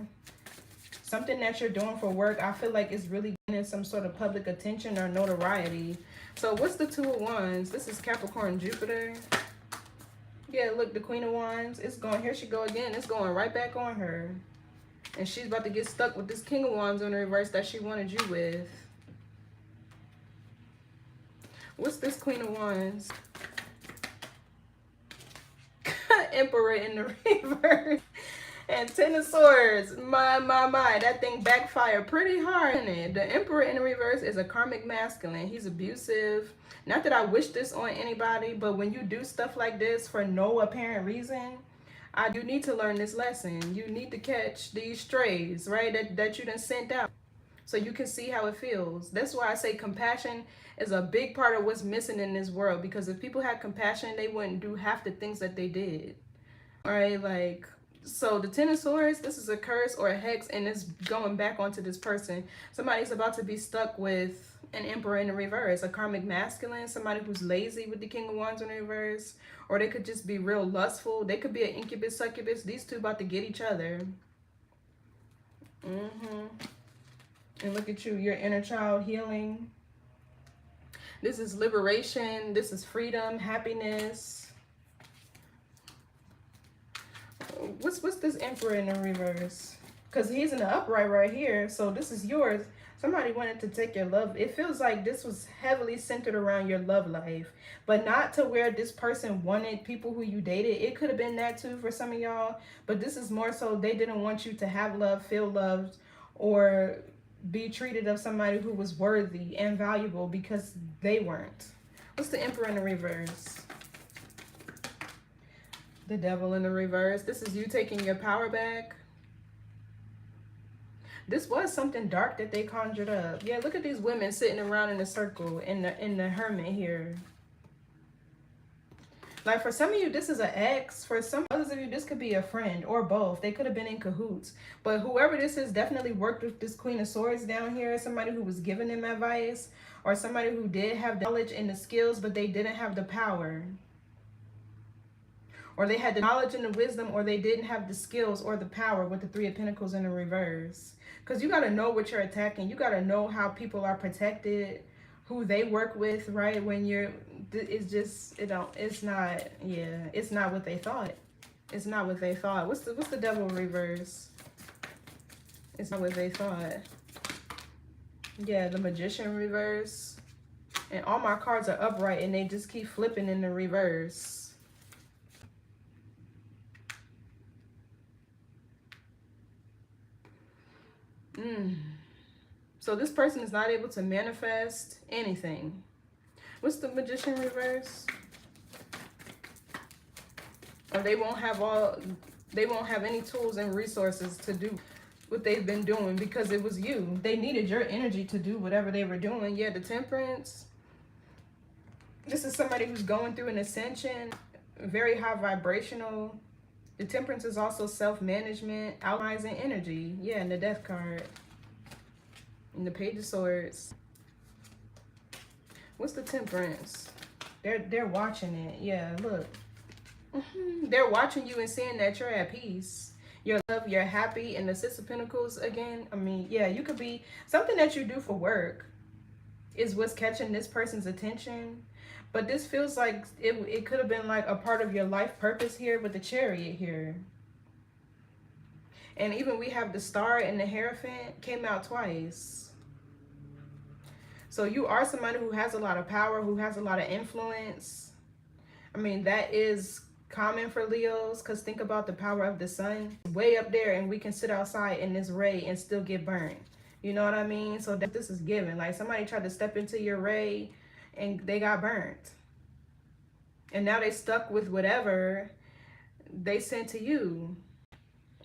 Something that you're doing for work, I feel like is really getting some sort of public attention or notoriety. So what's the Two of Wands? This is Capricorn, Jupiter. Yeah, look, the Queen of Wands. It's going, here she go again. It's going right back on her. And she's about to get stuck with this King of Wands on the reverse that she wanted you with. What's this Queen of Wands? Emperor in the reverse. And Ten of Swords. My. That thing backfired pretty hard, isn't it? The Emperor in the reverse is a karmic masculine. He's abusive. Not that I wish this on anybody, but when you do stuff like this for no apparent reason, you need to learn this lesson. You need to catch these strays, right, that you done sent out, so you can see how it feels. That's why I say compassion is a big part of what's missing in this world, because if people had compassion, they wouldn't do half the things that they did. All right, like, so the Ten of Swords, this is a curse or a hex, and it's going back onto this person. Somebody's about to be stuck with an Emperor in the reverse, a karmic masculine, somebody who's lazy with the King of Wands in the reverse, or they could just be real lustful. They could be an incubus, succubus. These two about to get each other. And look at you, your inner child healing. This is liberation. This is freedom, happiness. What's this Emperor in the reverse? Because he's in the upright right here. So this is yours. Somebody wanted to take your love. It feels like this was heavily centered around your love life, but not to where this person wanted people who you dated. It could have been that too for some of y'all, but this is more so they didn't want you to have love, feel loved, or be treated of somebody who was worthy and valuable, because they weren't. What's the Emperor in the reverse? The Devil in the reverse. This is you taking your power back. This was something dark that they conjured up. Yeah, look at these women sitting around in a circle in the Hermit here. Like, for some of you, this is an ex. For some others of you, this could be a friend or both. They could have been in cahoots. But whoever this is definitely worked with this Queen of Swords down here. Somebody who was giving them advice, or somebody who did have the knowledge and the skills, but they didn't have the power. Or they had the knowledge and the wisdom, or they didn't have the skills or the power with the Three of Pentacles in the reverse. Because you got to know what you're attacking. You got to know how people are protected, who they work with, right? When you're, it's just, it's not, yeah, it's not what they thought. It's not what they thought. What's the Devil reverse? It's not what they thought. Yeah, the Magician reverse. And all my cards are upright and they just keep flipping in the reverse. So this person is not able to manifest anything. What's the Magician reverse? Or they won't have any tools and resources to do what they've been doing because it was you. They needed your energy to do whatever they were doing. Yeah, the Temperance. This is somebody who's going through an ascension, very high vibrational. The Temperance is also self-management, alchemizing energy. Yeah, and the Death card. And the Page of Swords. What's the Temperance? They're watching it. Yeah, look. They're watching you and seeing that you're at peace. You're love, you're happy. And the Six of Pentacles again. I mean, yeah, you could be something that you do for work is what's catching this person's attention. But this feels like it could have been like a part of your life purpose here with the Chariot here. And even we have the Star and the Hierophant came out twice. So you are somebody who has a lot of power, who has a lot of influence. I mean, that is common for Leos, because think about the power of the sun. Way up there, and we can sit outside in this ray and still get burned. You know what I mean? So this is given. Like somebody tried to step into your ray and they got burnt. And now they stuck with whatever they sent to you.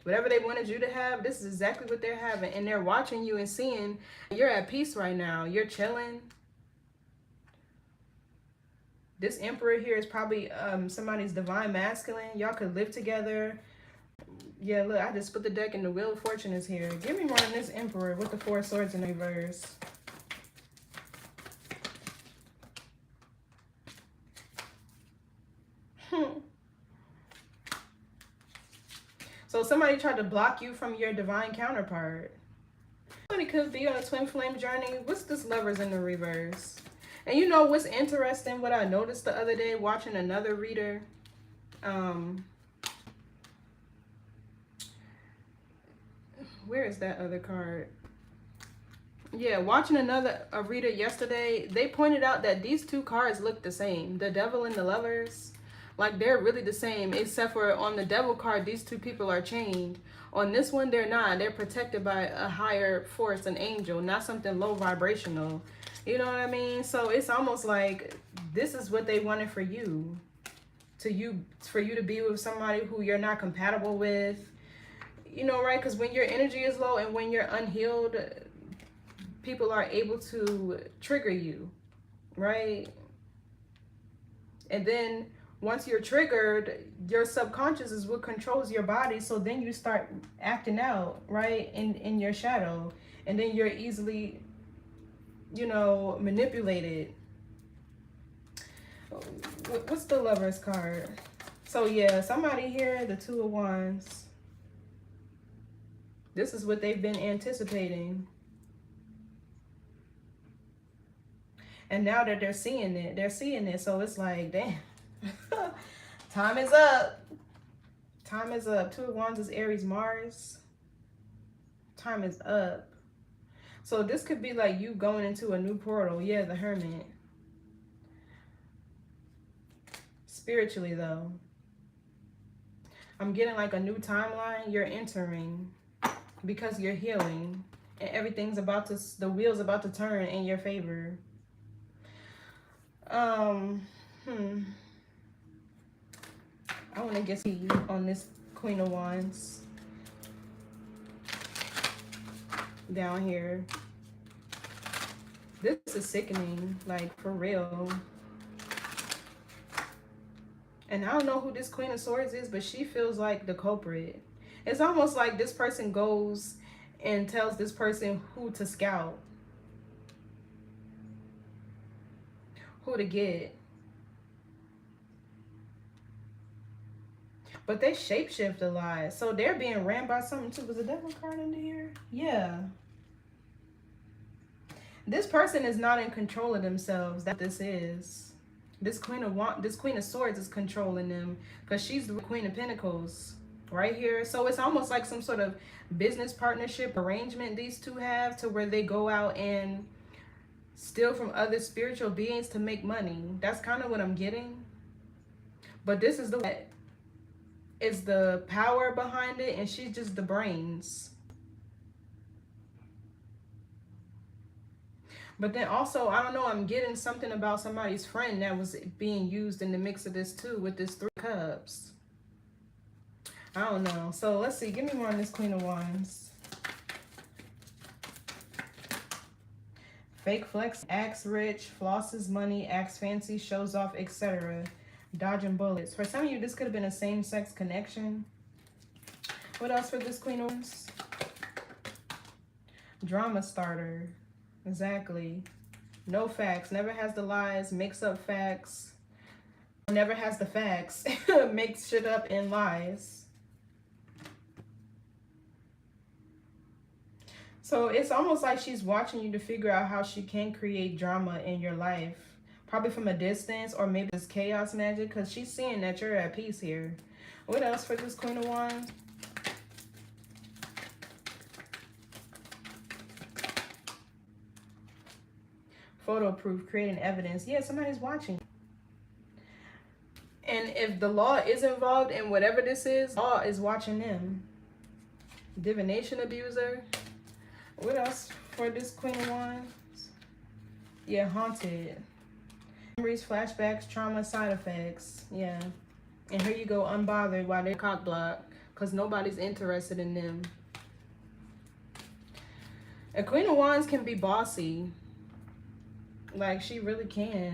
Whatever they wanted you to have, this is exactly what they're having. And they're watching you and seeing you're at peace right now. You're chilling. This Emperor here is probably somebody's divine masculine. Y'all could live together. Yeah, look, I just put the deck and the Wheel of Fortune is here. Give me more on this Emperor with the Four of Swords in reverse. So somebody tried to block you from your divine counterpart. Somebody could be on a twin flame journey. What's this Lovers in the reverse? And you know what's interesting, what I noticed the other day watching another reader? Where is that other card? Yeah, watching a reader yesterday, they pointed out that these two cards look the same. The Devil and the Lovers. Like, they're really the same, except for on the Devil card, these two people are chained. On this one, they're not. They're protected by a higher force, an angel, not something low vibrational. You know what I mean? So it's almost like this is what they wanted for you. For you to be with somebody who you're not compatible with. You know, right? Because when your energy is low and when you're unhealed, people are able to trigger you, right? And then once you're triggered, your subconscious is what controls your body. So then you start acting out, right, in your shadow. And then you're easily, you know, manipulated. What's the Lovers card? So yeah, somebody here, the Two of Wands. This is what they've been anticipating. And now that they're seeing it. So it's like, damn. Time is up. Time is up. Two of Wands is Aries, Mars. Time is up. So this could be like you going into a new portal. Yeah, the Hermit. Spiritually, though, I'm getting like a new timeline you're entering because you're healing. And everything's about to, the wheel's about to turn in your favor. I want to get see on this Queen of Wands down here. This is sickening, like for real. And I don't know who this Queen of Swords is, but she feels like the culprit. It's almost like this person goes and tells this person who to scout, who to get. But they shapeshift a lot. So they're being ran by something too. Was the devil card in here? Yeah. This person is not in control of themselves. That this is. This Queen of Swords is controlling them. Because she's the Queen of Pentacles. Right here. So it's almost like some sort of business partnership arrangement these two have, to where they go out and steal from other spiritual beings to make money. That's kind of what I'm getting. But this is the power behind it, and she's just the brains. But then also, I don't know, I'm getting something about somebody's friend that was being used in the mix of this too, with this 3 cups. I don't know. So let's see. Give me more on this Queen of Wands. Fake flex, acts rich, flosses money, acts fancy, shows off, etc. Dodging bullets. For some of you, this could have been a same-sex connection. What else for this Queen of Wands? Drama starter. Exactly. No facts. Never has the lies. Makes up facts. Never has the facts. Makes shit up and lies. So it's almost like she's watching you to figure out how she can create drama in your life. Probably from a distance, or maybe it's chaos magic, because she's seeing that you're at peace here. What else for this Queen of Wands? Photo proof, creating evidence. Yeah, somebody's watching. And if the law is involved in whatever this is, law is watching them. Divination abuser. What else for this Queen of Wands? Yeah, haunted. Memories, flashbacks, trauma, side effects. Yeah. And here you go, unbothered while they're cock blocked, because nobody's interested in them. A Queen of Wands can be bossy. Like, she really can.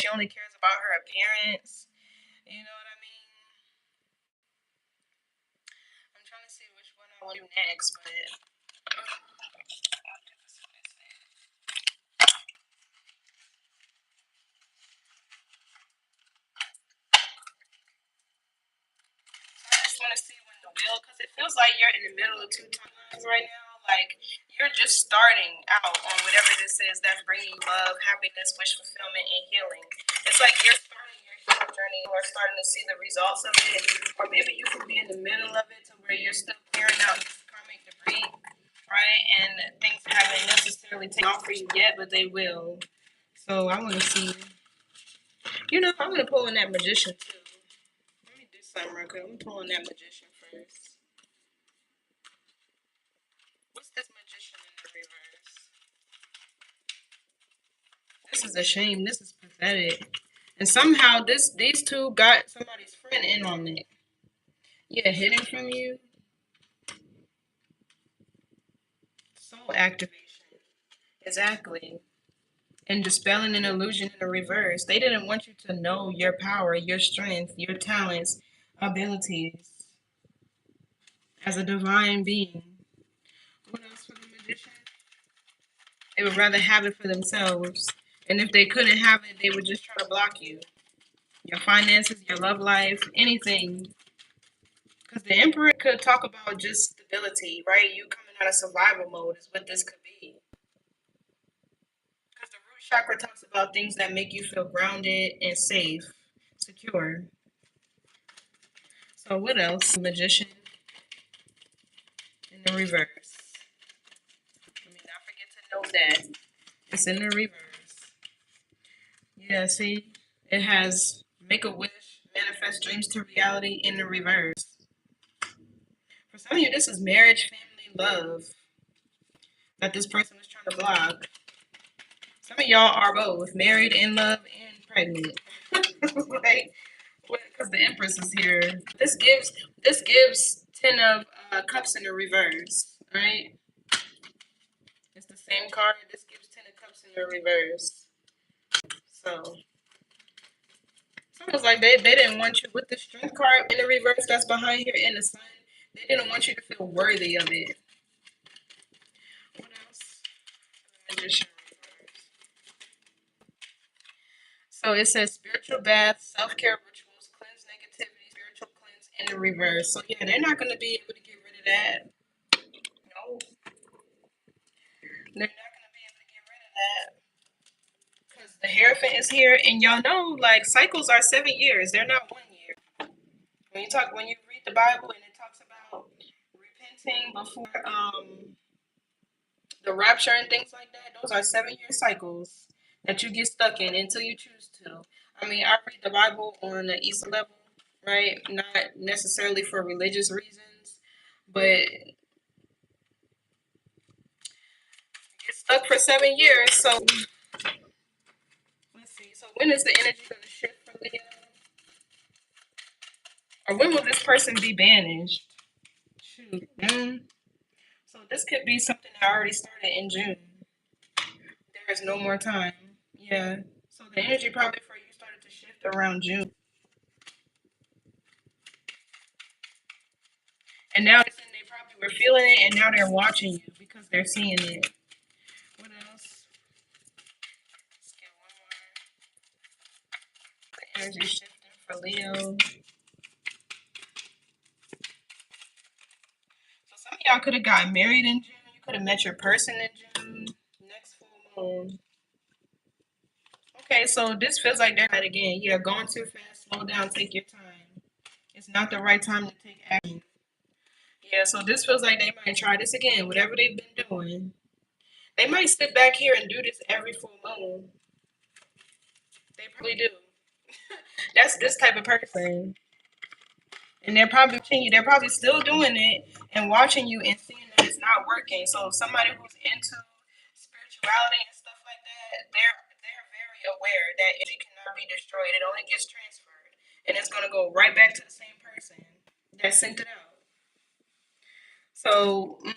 She only cares about her appearance. You know what I mean? I'm trying to see which one I want to do next, but I just want to see when the wheel, because it feels like you're in the middle of 2 timelines right now. Like, you're just starting out on whatever this is that's bringing love, happiness, wish fulfillment, and healing. It's like you're starting your healing journey, or starting to see the results of it. Or maybe you could be in the middle of it to where you're still clearing out this karmic debris, right? And things haven't necessarily taken off for you yet, but they will. So I want to see. You know, I'm going to pull in that magician too. Let me do something real quick. I'm pulling that magician first. What's this magician in the reverse? This is a shame. This is pathetic. And somehow these two got somebody's friend in on it. Yeah, hidden from you. Soul activation. Exactly. And dispelling an illusion in the reverse. They didn't want you to know your power, your strength, your talents, abilities as a divine being. What else for the magician? They would rather have it for themselves. And if they couldn't have it, they would just try to block you. Your finances, your love life, anything. Because the Emperor could talk about just stability, right? You coming out of survival mode is what this could be. Because the root chakra talks about things that make you feel grounded and safe, secure. So what else? Magician in the reverse. Let me not forget to note that. It's in the reverse. Yeah, see? It has make a wish, manifest dreams to reality in the reverse. For some of you, this is marriage, family, love that this person was trying to block. Some of y'all are both married, in love, and pregnant. Like, because the Empress is here. This gives 10 of Cups in the reverse, right? It's the same card. This gives 10 of Cups in the reverse. So it's almost like they didn't want you with the Strength card in the reverse that's behind here in the Sun. They didn't want you to feel worthy of it. What else? Magician reverse. So it says spiritual bath, self-care rituals, cleanse negativity, spiritual cleanse in the reverse. So yeah, they're not going to be able to get rid of that. No, they're not going to be able to get rid of that. Because the Hierophant is here, and y'all know, like, cycles are 7 years. They're not 1 year. When you read the Bible and it talks about repenting before the rapture and things like that, those are 7 year cycles that you get stuck in until you choose to. I mean, I read the Bible on the East level, right? Not necessarily for religious reasons, but get stuck for 7 years. So let's see. So when is the energy going to shift for Leo? Or when will this person be banished? Shoot. So this could be something that already started in June. There is no more time. Yeah. So the energy probably for you started to shift around June. And now they probably were feeling it, and now they're watching you because they're seeing it. What else? Let's get one more. The energy shifting for Leo. So some of y'all could have gotten married in June. You could have met your person in June. Next full moon. Okay, so this feels like they're not again. Yeah, going too fast. Slow down. Take your time. It's not the right time to take action. Yeah, so this feels like they might try this again. Whatever they've been doing, they might sit back here and do this every full moon. They probably do. That's this type of person. And they're probably continue. They're probably still doing it and watching you and seeing that it's not working. So somebody who's into spirituality and stuff like that, they're very aware that it cannot be destroyed. It only gets transferred, and it's gonna go right back to the same person that sent it out. So I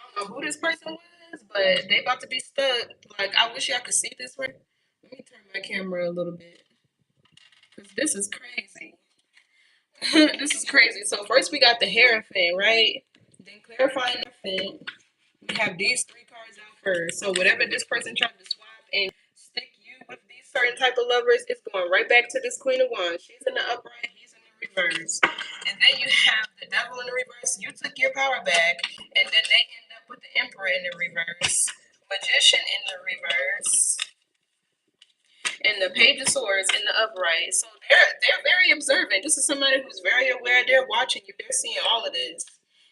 don't know who this person was, but they about to be stuck. Like I wish y'all could see this one. Let me turn my camera a little bit because this is crazy. This is crazy. So first we got the Hierophant, right? Then clarifying the Hierophant. We have these three cards out first. So whatever this person tried to swap and stick you with these certain type of lovers, it's going right back to this Queen of Wands. She's in the upright, he's in the reverse. And then you have the Devil in the reverse. You took your power back, and then they end up with the Emperor in the reverse, Magician in the reverse, and the Page of Swords in the upright. So they're very observant. This is somebody who's very aware. They're watching you. They're seeing all of this.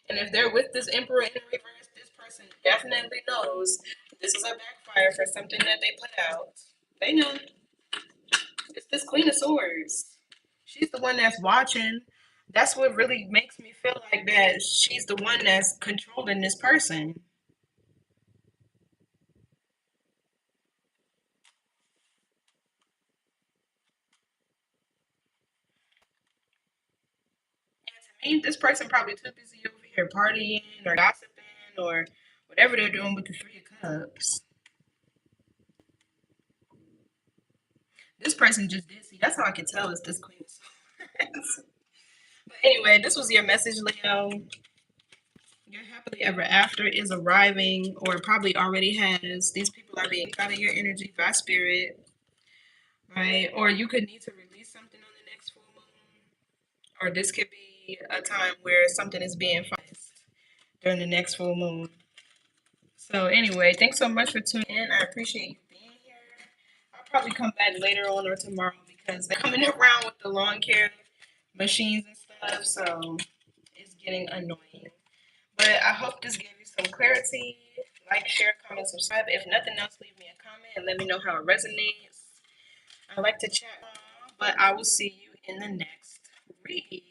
And if they're with this Emperor in the reverse, this person definitely knows this is a backfire for something that they put out. They know. It's this Queen of Swords. She's the one that's watching. That's what really makes me feel like that she's the one that's controlling this person. And to me, this person probably too busy over here partying or gossiping or whatever they're doing with the Three of Cups. This person just did see. That's how I can tell it's this Queen of Swords. But anyway, this was your message, Leo. Your happily ever after is arriving, or probably already has. These people are being out of your energy by spirit, right? Or you could need to release something on the next full moon, or this could be a time where something is being finalized during the next full moon. So anyway, thanks so much for tuning in. I appreciate you being here. I'll probably come back later on or tomorrow because they're coming around with the lawn care machines and stuff, so it's getting annoying. But I hope this gave you some clarity. Like, share, comment, subscribe. If nothing else, leave me a comment and let me know how it resonates. I like to chat, but I will see you in the next read.